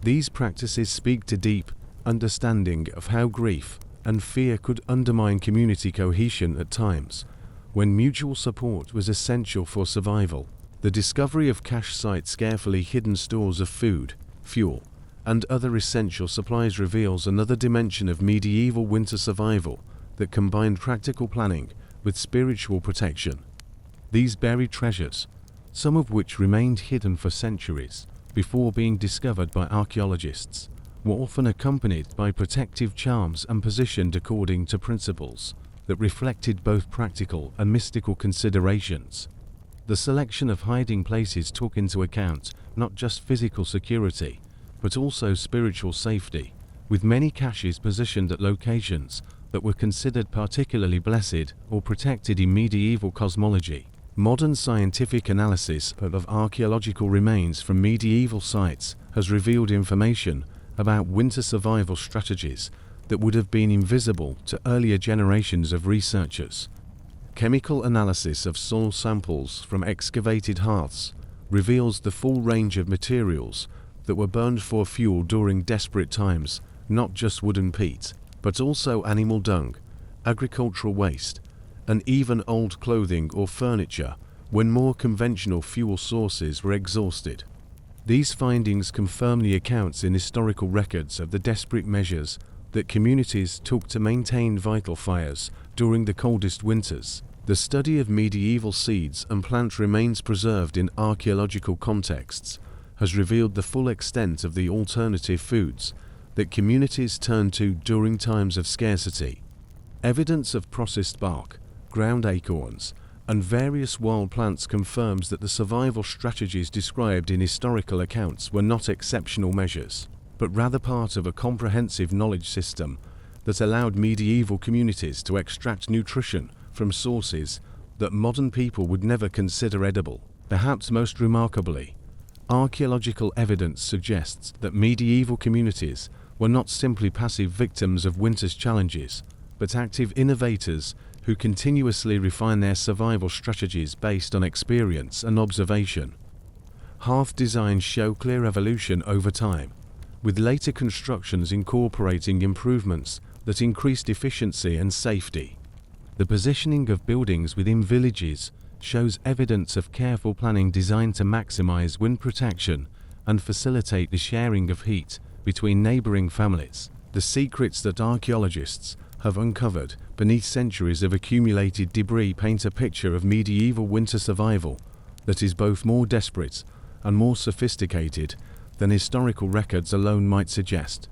These practices speak to deep understanding of how grief and fear could undermine community cohesion at times when mutual support was essential for survival. The discovery of cache sites, carefully hidden stores of food, fuel, and other essential supplies reveals another dimension of medieval winter survival that combined practical planning with spiritual protection. These buried treasures, some of which remained hidden for centuries before being discovered by archaeologists, were often accompanied by protective charms and positioned according to principles that reflected both practical and mystical considerations. The selection of hiding places took into account not just physical security, but also spiritual safety, with many caches positioned at locations that were considered particularly blessed or protected in medieval cosmology. Modern scientific analysis of archaeological remains from medieval sites has revealed information about winter survival strategies that would have been invisible to earlier generations of researchers. Chemical analysis of soil samples from excavated hearths reveals the full range of materials that were burned for fuel during desperate times, not just wood and peat, but also animal dung, agricultural waste, and even old clothing or furniture when more conventional fuel sources were exhausted. These findings confirm the accounts in historical records of the desperate measures that communities took to maintain vital fires during the coldest winters. The study of medieval seeds and plant remains preserved in archaeological contexts has revealed the full extent of the alternative foods that communities turned to during times of scarcity. Evidence of processed bark, ground acorns, and various wild plants confirms that the survival strategies described in historical accounts were not exceptional measures, but rather part of a comprehensive knowledge system that allowed medieval communities to extract nutrition from sources that modern people would never consider edible. Perhaps most remarkably, archaeological evidence suggests that medieval communities were not simply passive victims of winter's challenges, but active innovators who continuously refine their survival strategies based on experience and observation. Hearth designs show clear evolution over time, with later constructions incorporating improvements that increased efficiency and safety. The positioning of buildings within villages shows evidence of careful planning designed to maximize wind protection and facilitate the sharing of heat between neighboring families. The secrets that archaeologists have uncovered beneath centuries of accumulated debris paint a picture of medieval winter survival that is both more desperate and more sophisticated than historical records alone might suggest.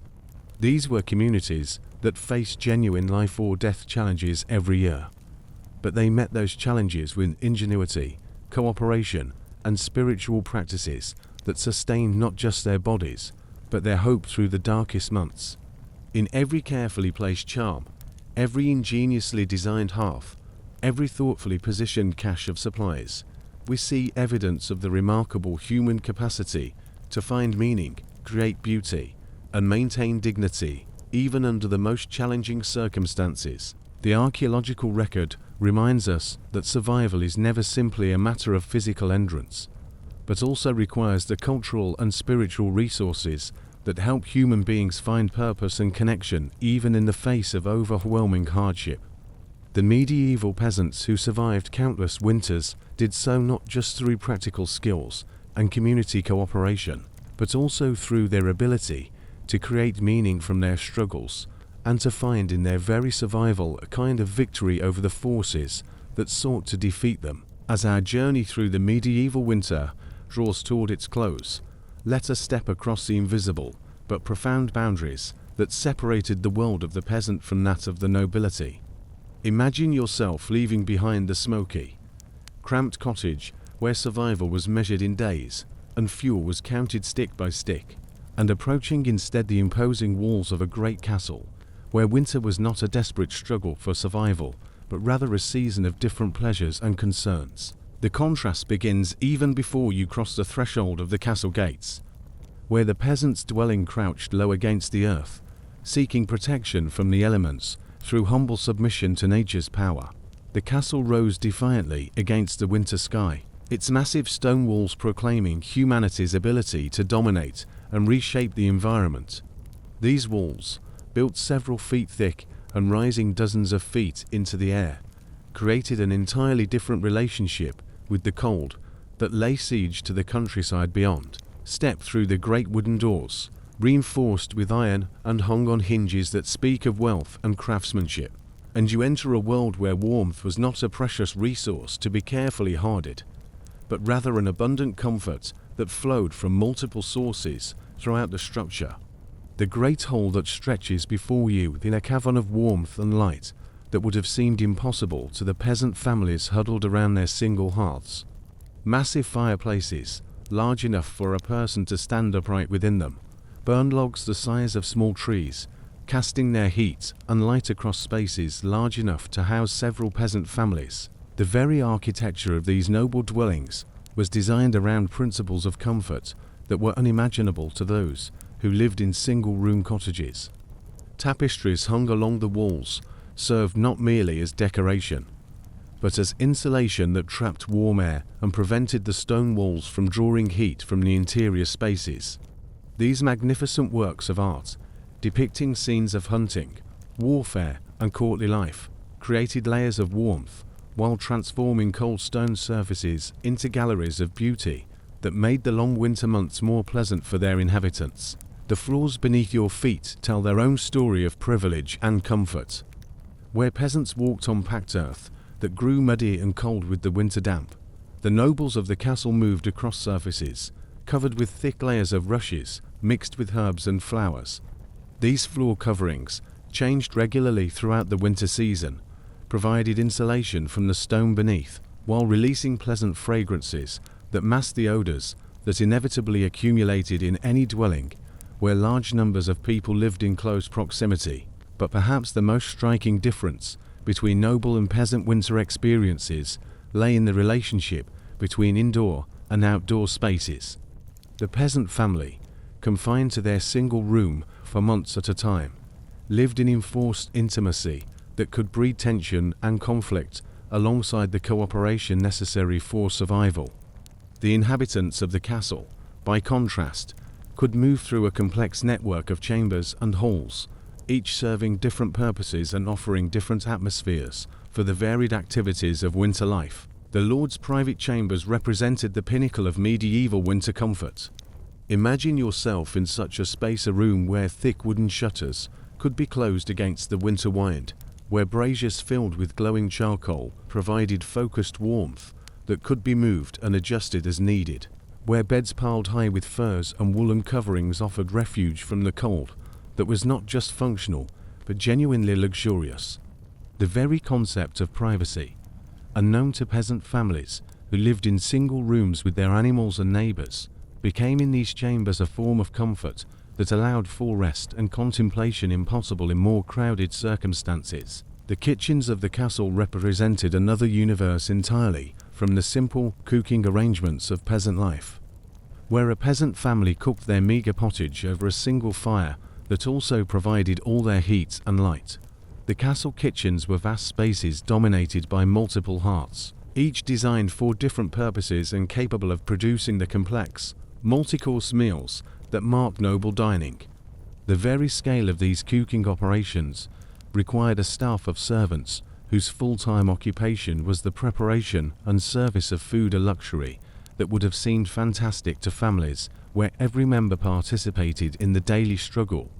These were communities that faced genuine life or death challenges every year, but they met those challenges with ingenuity, cooperation, and spiritual practices that sustained not just their bodies, but their hope through the darkest months. In every carefully placed charm, every ingeniously designed hearth, every thoughtfully positioned cache of supplies, we see evidence of the remarkable human capacity to find meaning, create beauty, and maintain dignity, even under the most challenging circumstances. The archaeological record reminds us that survival is never simply a matter of physical endurance, but also requires the cultural and spiritual resources that help human beings find purpose and connection even in the face of overwhelming hardship. The medieval peasants who survived countless winters did so not just through practical skills and community cooperation, but also through their ability to create meaning from their struggles and to find in their very survival a kind of victory over the forces that sought to defeat them. As our journey through the medieval winter draws toward its close, let us step across the invisible but profound boundaries that separated the world of the peasant from that of the nobility. Imagine yourself leaving behind the smoky, cramped cottage where survival was measured in days and fuel was counted stick by stick, and approaching instead the imposing walls of a great castle where winter was not a desperate struggle for survival, but rather a season of different pleasures and concerns. The contrast begins even before you cross the threshold of the castle gates, where the peasant's dwelling crouched low against the earth, seeking protection from the elements through humble submission to nature's power. The castle rose defiantly against the winter sky, its massive stone walls proclaiming humanity's ability to dominate and reshape the environment. These walls, built several feet thick and rising dozens of feet into the air, created an entirely different relationship with the cold that lay siege to the countryside beyond. Step through the great wooden doors, reinforced with iron and hung on hinges that speak of wealth and craftsmanship, and you enter a world where warmth was not a precious resource to be carefully hoarded, but rather an abundant comfort that flowed from multiple sources throughout the structure. The great hall that stretches before you in a cavern of warmth and light that would have seemed impossible to the peasant families huddled around their single hearths. Massive fireplaces, large enough for a person to stand upright within them, burn logs the size of small trees, casting their heat and light across spaces large enough to house several peasant families. The very architecture of these noble dwellings was designed around principles of comfort that were unimaginable to those who lived in single-room cottages. Tapestries hung along the walls served not merely as decoration, but as insulation that trapped warm air and prevented the stone walls from drawing heat from the interior spaces. These magnificent works of art, depicting scenes of hunting, warfare, and courtly life, created layers of warmth while transforming cold stone surfaces into galleries of beauty that made the long winter months more pleasant for their inhabitants. The floors beneath your feet tell their own story of privilege and comfort. Where peasants walked on packed earth that grew muddy and cold with the winter damp, the nobles of the castle moved across surfaces covered with thick layers of rushes mixed with herbs and flowers. These floor coverings, changed regularly throughout the winter season, provided insulation from the stone beneath, while releasing pleasant fragrances that masked the odors that inevitably accumulated in any dwelling where large numbers of people lived in close proximity. But perhaps the most striking difference between noble and peasant winter experiences lay in the relationship between indoor and outdoor spaces. The peasant family, confined to their single room for months at a time, lived in enforced intimacy that could breed tension and conflict alongside the cooperation necessary for survival. The inhabitants of the castle, by contrast, could move through a complex network of chambers and halls, each serving different purposes and offering different atmospheres for the varied activities of winter life. The lord's private chambers represented the pinnacle of medieval winter comfort. Imagine yourself in such a space, a room where thick wooden shutters could be closed against the winter wind, where braziers filled with glowing charcoal provided focused warmth that could be moved and adjusted as needed, where beds piled high with furs and woolen coverings offered refuge from the cold that was not just functional, but genuinely luxurious. The very concept of privacy, unknown to peasant families who lived in single rooms with their animals and neighbors, became in these chambers a form of comfort that allowed full rest and contemplation impossible in more crowded circumstances. The kitchens of the castle represented another universe entirely from the simple cooking arrangements of peasant life, where a peasant family cooked their meager pottage over a single fire that also provided all their heat and light. The castle kitchens were vast spaces dominated by multiple hearths, each designed for different purposes and capable of producing the complex, multi-course meals that mark noble dining. The very scale of these cooking operations required a staff of servants whose full-time occupation was the preparation and service of food, a luxury that would have seemed fantastic to families where every member participated in the daily struggle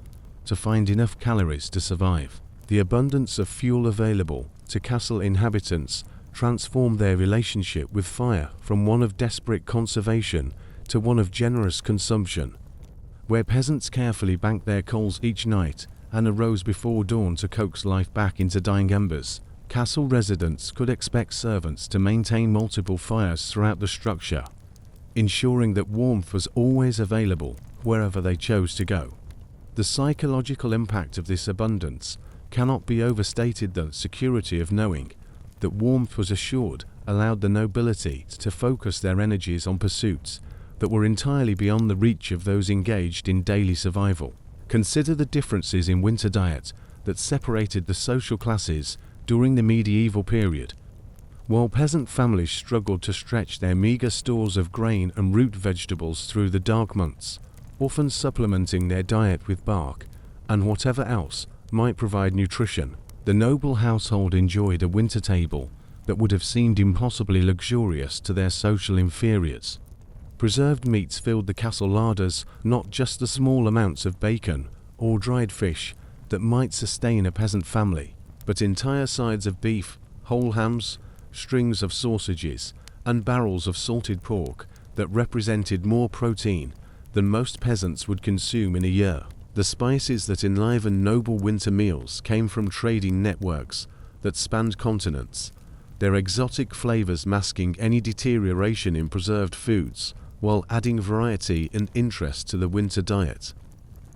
to find enough calories to survive. The abundance of fuel available to castle inhabitants transformed their relationship with fire from one of desperate conservation to one of generous consumption. Where peasants carefully banked their coals each night and arose before dawn to coax life back into dying embers, castle residents could expect servants to maintain multiple fires throughout the structure, ensuring that warmth was always available wherever they chose to go. The psychological impact of this abundance cannot be overstated. The security of knowing that warmth was assured allowed the nobility to focus their energies on pursuits that were entirely beyond the reach of those engaged in daily survival. Consider the differences in winter diet that separated the social classes during the medieval period. While peasant families struggled to stretch their meager stores of grain and root vegetables through the dark months, often supplementing their diet with bark and whatever else might provide nutrition, the noble household enjoyed a winter table that would have seemed impossibly luxurious to their social inferiors. Preserved meats filled the castle larders, not just the small amounts of bacon or dried fish that might sustain a peasant family, but entire sides of beef, whole hams, strings of sausages, and barrels of salted pork that represented more protein than most peasants would consume in a year. The spices that enlivened noble winter meals came from trading networks that spanned continents, their exotic flavors masking any deterioration in preserved foods, while adding variety and interest to the winter diet.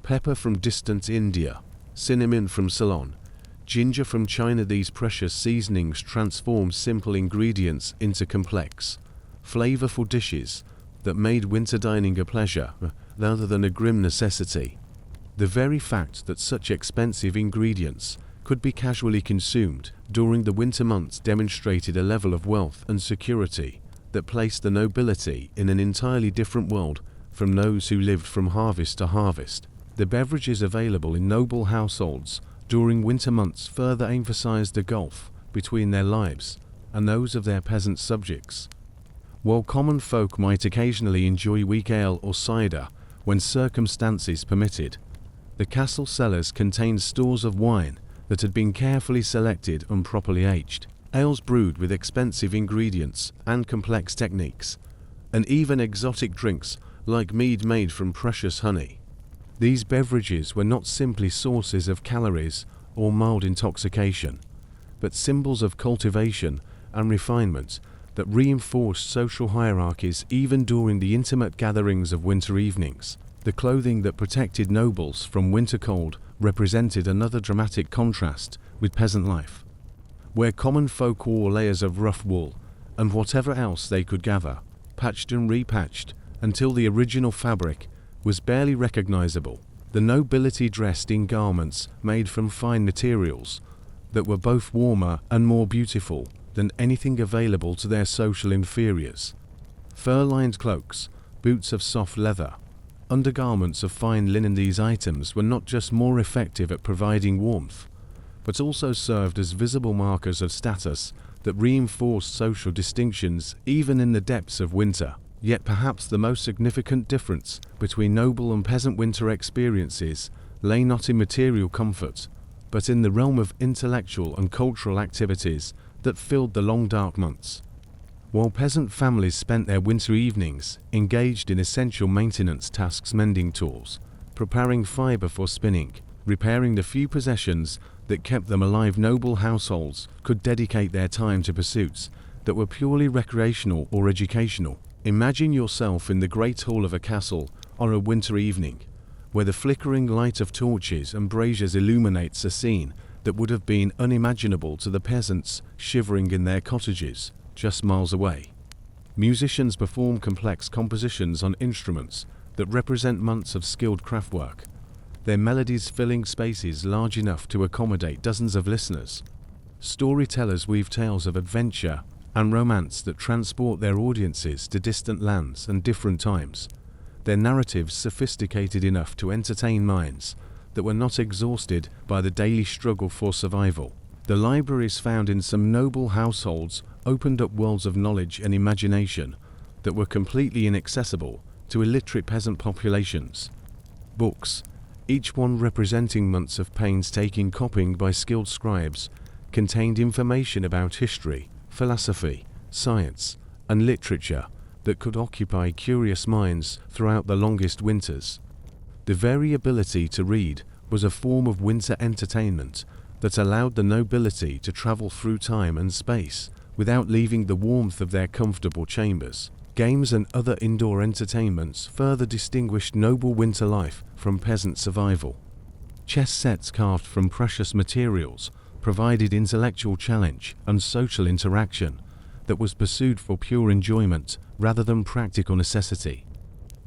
Pepper from distant India, cinnamon from Ceylon, ginger from China, these precious seasonings transformed simple ingredients into complex, flavorful dishes that made winter dining a pleasure rather than a grim necessity. The very fact that such expensive ingredients could be casually consumed during the winter months demonstrated a level of wealth and security that placed the nobility in an entirely different world from those who lived from harvest to harvest. The beverages available in noble households during winter months further emphasized the gulf between their lives and those of their peasant subjects. While common folk might occasionally enjoy weak ale or cider when circumstances permitted, the castle cellars contained stores of wine that had been carefully selected and properly aged, ales brewed with expensive ingredients and complex techniques, and even exotic drinks like mead made from precious honey. These beverages were not simply sources of calories or mild intoxication, but symbols of cultivation and refinement that reinforced social hierarchies even during the intimate gatherings of winter evenings. The clothing that protected nobles from winter cold represented another dramatic contrast with peasant life, where common folk wore layers of rough wool and whatever else they could gather, patched and repatched until the original fabric was barely recognizable. The nobility dressed in garments made from fine materials that were both warmer and more beautiful than anything available to their social inferiors. Fur-lined cloaks, boots of soft leather, undergarments of fine linen. These items were not just more effective at providing warmth, but also served as visible markers of status that reinforced social distinctions even in the depths of winter. Yet perhaps the most significant difference between noble and peasant winter experiences lay not in material comfort, but in the realm of intellectual and cultural activities that filled the long dark months. While peasant families spent their winter evenings engaged in essential maintenance tasks, mending tools, preparing fiber for spinning, repairing the few possessions that kept them alive, noble households could dedicate their time to pursuits that were purely recreational or educational. Imagine yourself in the great hall of a castle on a winter evening, where the flickering light of torches and braziers illuminates a scene that would have been unimaginable to the peasants shivering in their cottages just miles away. Musicians perform complex compositions on instruments that represent months of skilled craftwork, their melodies filling spaces large enough to accommodate dozens of listeners. Storytellers weave tales of adventure and romance that transport their audiences to distant lands and different times, their narratives sophisticated enough to entertain minds that were not exhausted by the daily struggle for survival. The libraries found in some noble households opened up worlds of knowledge and imagination that were completely inaccessible to illiterate peasant populations. Books, each one representing months of painstaking copying by skilled scribes, contained information about history, philosophy, science, and literature that could occupy curious minds throughout the longest winters. The very ability to read was a form of winter entertainment that allowed the nobility to travel through time and space without leaving the warmth of their comfortable chambers. Games and other indoor entertainments further distinguished noble winter life from peasant survival. Chess sets carved from precious materials provided intellectual challenge and social interaction that was pursued for pure enjoyment rather than practical necessity.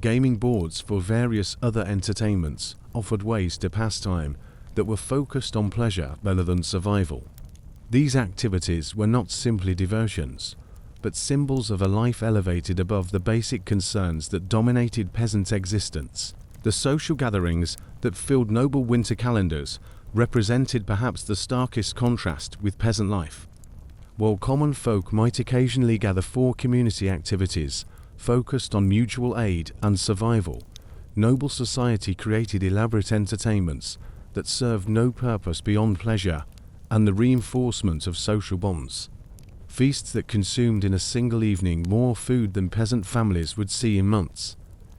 Gaming boards for various other entertainments offered ways to pass time that were focused on pleasure rather than survival. These activities were not simply diversions, but symbols of a life elevated above the basic concerns that dominated peasant existence. The social gatherings that filled noble winter calendars represented perhaps the starkest contrast with peasant life. While common folk might occasionally gather for community activities focused on mutual aid and survival, noble society created elaborate entertainments that served no purpose beyond pleasure and the reinforcement of social bonds. Feasts that consumed in a single evening more food than peasant families would see in months.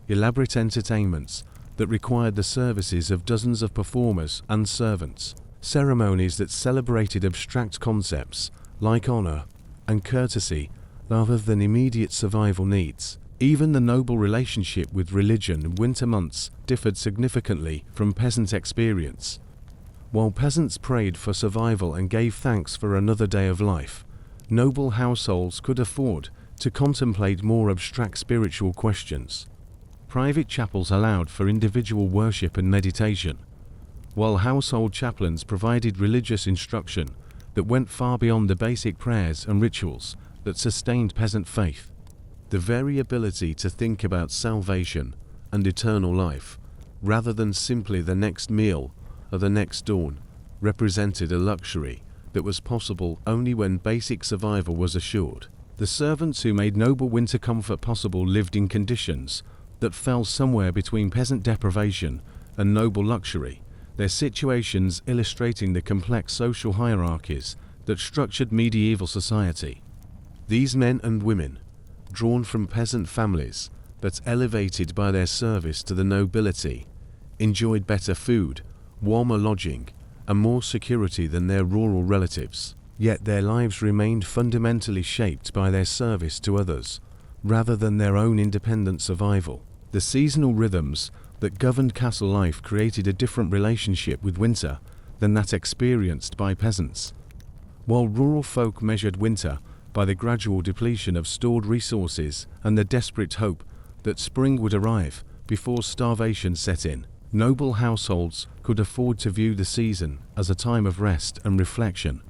Elaborate entertainments that required the services of dozens of performers and servants. Ceremonies that celebrated abstract concepts like honor and courtesy rather than immediate survival needs. Even the noble relationship with religion in winter months differed significantly from peasant experience. While peasants prayed for survival and gave thanks for another day of life, noble households could afford to contemplate more abstract spiritual questions. Private chapels allowed for individual worship and meditation, while household chaplains provided religious instruction that went far beyond the basic prayers and rituals that sustained peasant faith. The very ability to think about salvation and eternal life, rather than simply the next meal or the next dawn, represented a luxury that was possible only when basic survival was assured. The servants who made noble winter comfort possible lived in conditions that fell somewhere between peasant deprivation and noble luxury, their situations illustrating the complex social hierarchies that structured medieval society. These men and women, drawn from peasant families but elevated by their service to the nobility, enjoyed better food, warmer lodging, and more security than their rural relatives. Yet their lives remained fundamentally shaped by their service to others, rather than their own independent survival. The seasonal rhythms that governed castle life created a different relationship with winter than that experienced by peasants. While rural folk measured winter by the gradual depletion of stored resources and the desperate hope that spring would arrive before starvation set in, noble households could afford to view the season as a time of rest and reflection,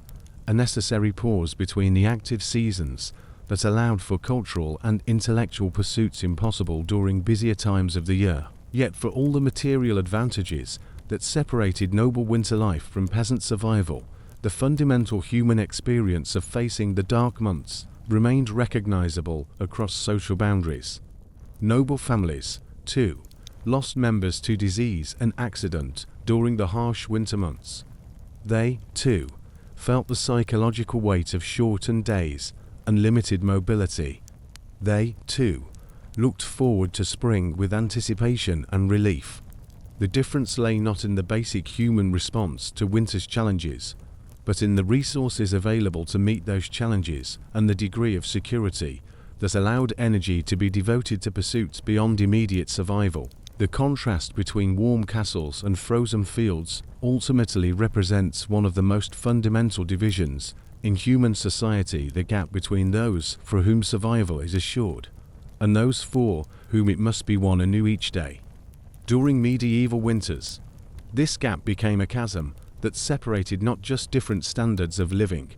a necessary pause between the active seasons that allowed for cultural and intellectual pursuits impossible during busier times of the year. Yet for all the material advantages that separated noble winter life from peasant survival, the fundamental human experience of facing the dark months remained recognizable across social boundaries. Noble families, too, lost members to disease and accident during the harsh winter months. They, too, felt the psychological weight of shortened days and limited mobility. They, too, looked forward to spring with anticipation and relief. The difference lay not in the basic human response to winter's challenges, but in the resources available to meet those challenges and the degree of security that allowed energy to be devoted to pursuits beyond immediate survival. The contrast between warm castles and frozen fields ultimately represents one of the most fundamental divisions in human society, the gap between those for whom survival is assured and those for whom it must be won anew each day. During medieval winters, this gap became a chasm that separated not just different standards of living,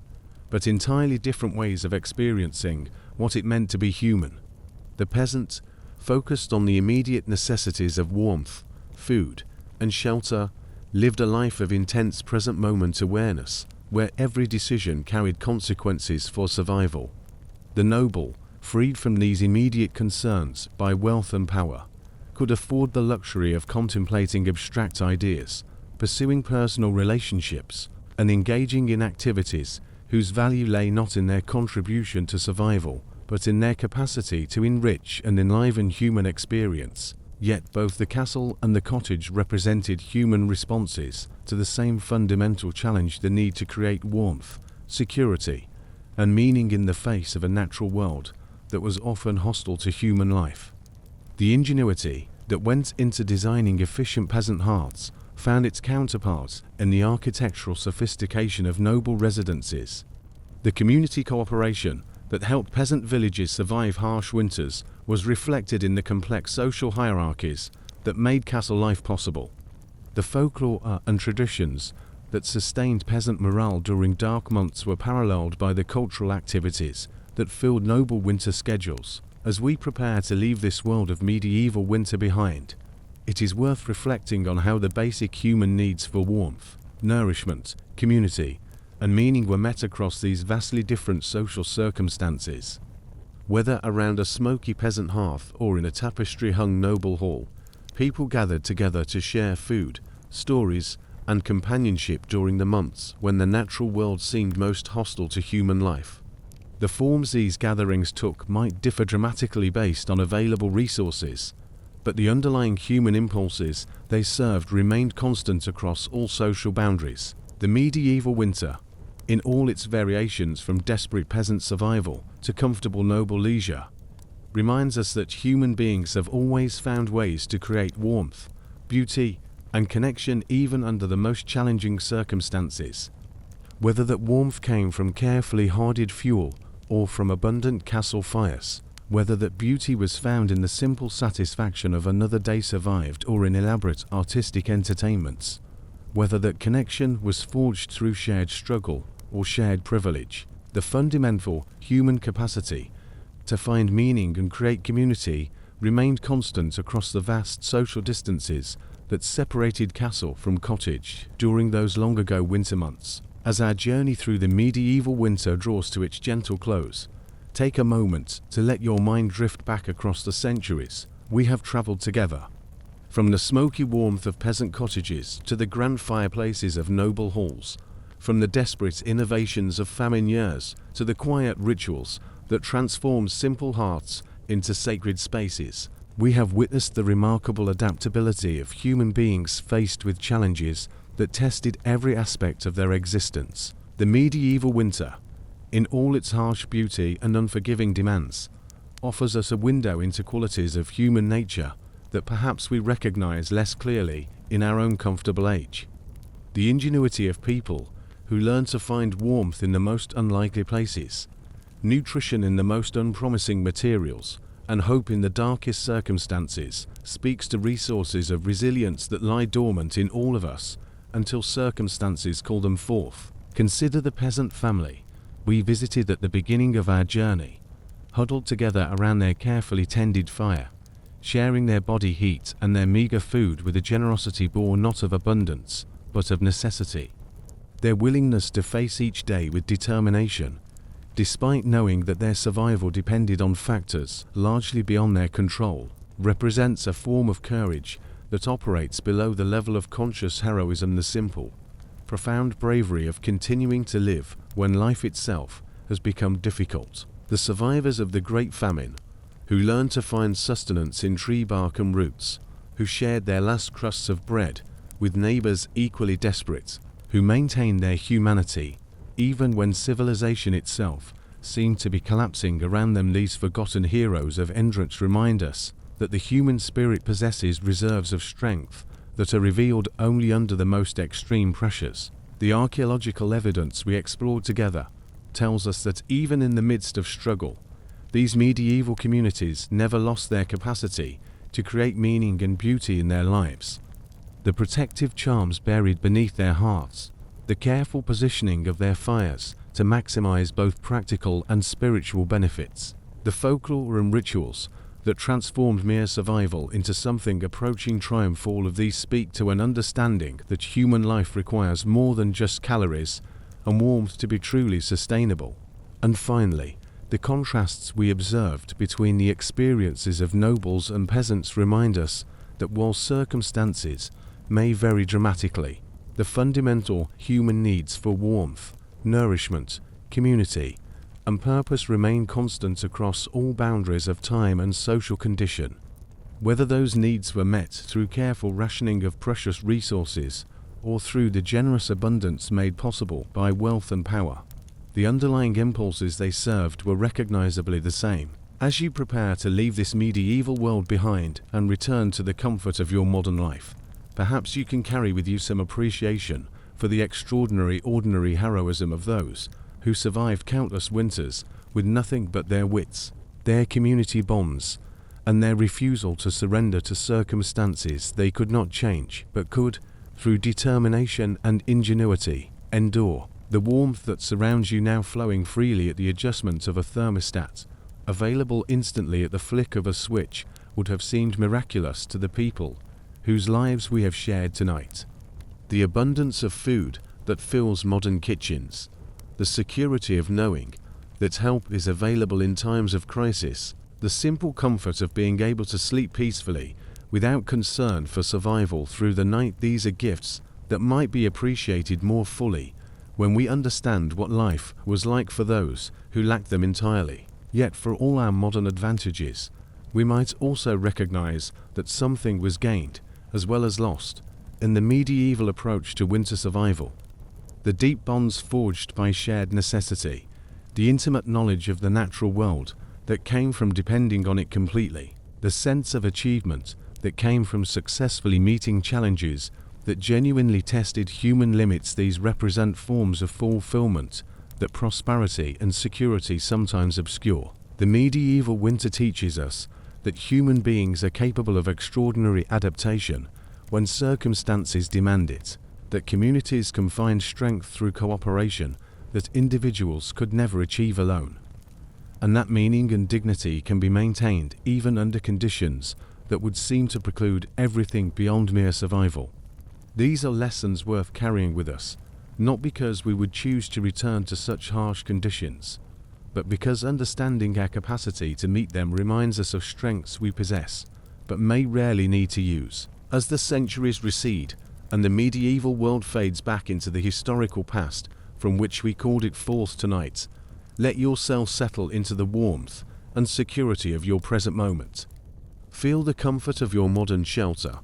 but entirely different ways of experiencing what it meant to be human. The peasant, focused on the immediate necessities of warmth, food, and shelter, lived a life of intense present moment awareness, where every decision carried consequences for survival. The noble, freed from these immediate concerns by wealth and power, could afford the luxury of contemplating abstract ideas, pursuing personal relationships, and engaging in activities whose value lay not in their contribution to survival, but in their capacity to enrich and enliven human experience. Yet both the castle and the cottage represented human responses to the same fundamental challenge: the need to create warmth, security, and meaning in the face of a natural world that was often hostile to human life. The ingenuity that went into designing efficient peasant hearths found its counterpart in the architectural sophistication of noble residences. The community cooperation that helped peasant villages survive harsh winters was reflected in the complex social hierarchies that made castle life possible. The folklore and traditions that sustained peasant morale during dark months were paralleled by the cultural activities that filled noble winter schedules. As we prepare to leave this world of medieval winter behind, it is worth reflecting on how the basic human needs for warmth, nourishment, community, and meaning were met across these vastly different social circumstances. Whether around a smoky peasant hearth or in a tapestry-hung noble hall, people gathered together to share food, stories, and companionship during the months when the natural world seemed most hostile to human life. The forms these gatherings took might differ dramatically based on available resources, but the underlying human impulses they served remained constant across all social boundaries. The medieval winter, in all its variations from desperate peasant survival to comfortable noble leisure, reminds us that human beings have always found ways to create warmth, beauty, and connection even under the most challenging circumstances. Whether that warmth came from carefully hardened fuel or from abundant castle fires, whether that beauty was found in the simple satisfaction of another day survived or in elaborate artistic entertainments, whether that connection was forged through shared struggle or shared privilege, the fundamental human capacity to find meaning and create community remained constant across the vast social distances that separated castle from cottage during those long-ago winter months. As our journey through the medieval winter draws to its gentle close, take a moment to let your mind drift back across the centuries we have traveled together. From the smoky warmth of peasant cottages to the grand fireplaces of noble halls, from the desperate innovations of famine years to the quiet rituals that transform simple hearths into sacred spaces, we have witnessed the remarkable adaptability of human beings faced with challenges that tested every aspect of their existence. The medieval winter, in all its harsh beauty and unforgiving demands, offers us a window into qualities of human nature that perhaps we recognize less clearly in our own comfortable age. The ingenuity of people who learn to find warmth in the most unlikely places, nutrition in the most unpromising materials, and hope in the darkest circumstances speaks to resources of resilience that lie dormant in all of us until circumstances call them forth. Consider the peasant family we visited at the beginning of our journey, huddled together around their carefully tended fire, sharing their body heat and their meager food with a generosity born not of abundance, but of necessity. Their willingness to face each day with determination, despite knowing that their survival depended on factors largely beyond their control, represents a form of courage that operates below the level of conscious heroism. The simple, profound bravery of continuing to live when life itself has become difficult. The survivors of the Great Famine, who learned to find sustenance in tree bark and roots, who shared their last crusts of bread with neighbors equally desperate, who maintained their humanity even when civilization itself seemed to be collapsing around them. These forgotten heroes of endurance remind us that the human spirit possesses reserves of strength that are revealed only under the most extreme pressures. The archaeological evidence we explored together tells us that even in the midst of struggle, these medieval communities never lost their capacity to create meaning and beauty in their lives. The protective charms buried beneath their hearts, the careful positioning of their fires to maximize both practical and spiritual benefits, the folklore and rituals that transformed mere survival into something approaching triumph, all of these speak to an understanding that human life requires more than just calories and warmth to be truly sustainable. And finally, The contrasts we observed between the experiences of nobles and peasants remind us that while circumstances may vary dramatically, the fundamental human needs for warmth, nourishment, community, and purpose remain constant across all boundaries of time and social condition. Whether those needs were met through careful rationing of precious resources or through the generous abundance made possible by wealth and power, the underlying impulses they served were recognizably the same. As you prepare to leave this medieval world behind and return to the comfort of your modern life, perhaps you can carry with you some appreciation for the extraordinary ordinary heroism of those who survived countless winters with nothing but their wits, their community bonds, and their refusal to surrender to circumstances they could not change, but could, through determination and ingenuity, endure. The warmth that surrounds you now, flowing freely at the adjustment of a thermostat, available instantly at the flick of a switch, would have seemed miraculous to the people whose lives we have shared tonight. The abundance of food that fills modern kitchens, the security of knowing that help is available in times of crisis, the simple comfort of being able to sleep peacefully without concern for survival through the night, these are gifts that might be appreciated more fully when we understand what life was like for those who lacked them entirely. Yet for all our modern advantages, we might also recognize that something was gained, as well as lost, in the medieval approach to winter survival. The deep bonds forged by shared necessity, the intimate knowledge of the natural world that came from depending on it completely, the sense of achievement that came from successfully meeting challenges that genuinely tested human limits. These represent forms of fulfillment that prosperity and security sometimes obscure. The medieval winter teaches us that human beings are capable of extraordinary adaptation when circumstances demand it, that communities can find strength through cooperation that individuals could never achieve alone, and that meaning and dignity can be maintained even under conditions that would seem to preclude everything beyond mere survival. These are lessons worth carrying with us, not because we would choose to return to such harsh conditions, but because understanding our capacity to meet them reminds us of strengths we possess, but may rarely need to use. As the centuries recede, and the medieval world fades back into the historical past from which we called it forth tonight, let yourself settle into the warmth and security of your present moment. Feel the comfort of your modern shelter,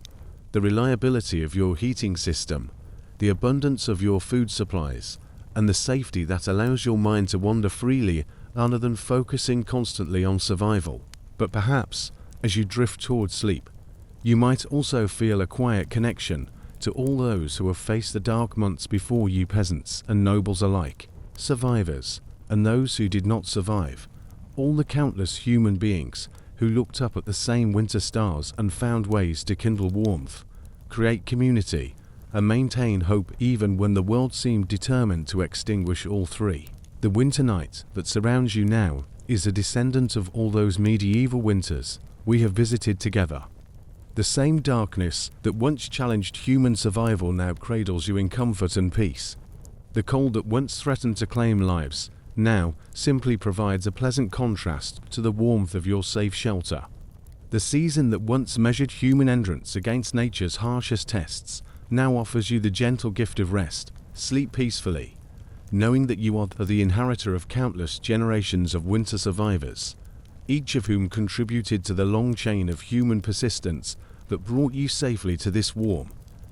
the reliability of your heating system, the abundance of your food supplies, and the safety that allows your mind to wander freely rather than focusing constantly on survival. But perhaps, as you drift towards sleep, you might also feel a quiet connection to all those who have faced the dark months before you, peasants and nobles alike, survivors and those who did not survive, all the countless human beings who looked up at the same winter stars and found ways to kindle warmth, create community, and maintain hope even when the world seemed determined to extinguish all three. The winter night that surrounds you now is a descendant of all those medieval winters we have visited together. The same darkness that once challenged human survival now cradles you in comfort and peace. The cold that once threatened to claim lives now simply provides a pleasant contrast to the warmth of your safe shelter. The season that once measured human endurance against nature's harshest tests now offers you the gentle gift of rest. Sleep peacefully, knowing that you are the inheritor of countless generations of winter survivors, each of whom contributed to the long chain of human persistence that brought you safely to this warm,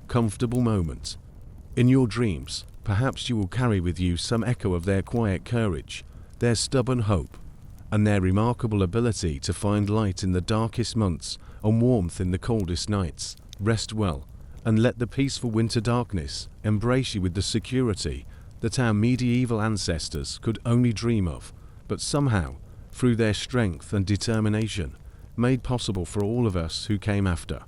comfortable moment. In your dreams, perhaps you will carry with you some echo of their quiet courage, their stubborn hope, and their remarkable ability to find light in the darkest months and warmth in the coldest nights. Rest well, and let the peaceful winter darkness embrace you with the security that our medieval ancestors could only dream of, but somehow, through their strength and determination, made possible for all of us who came after.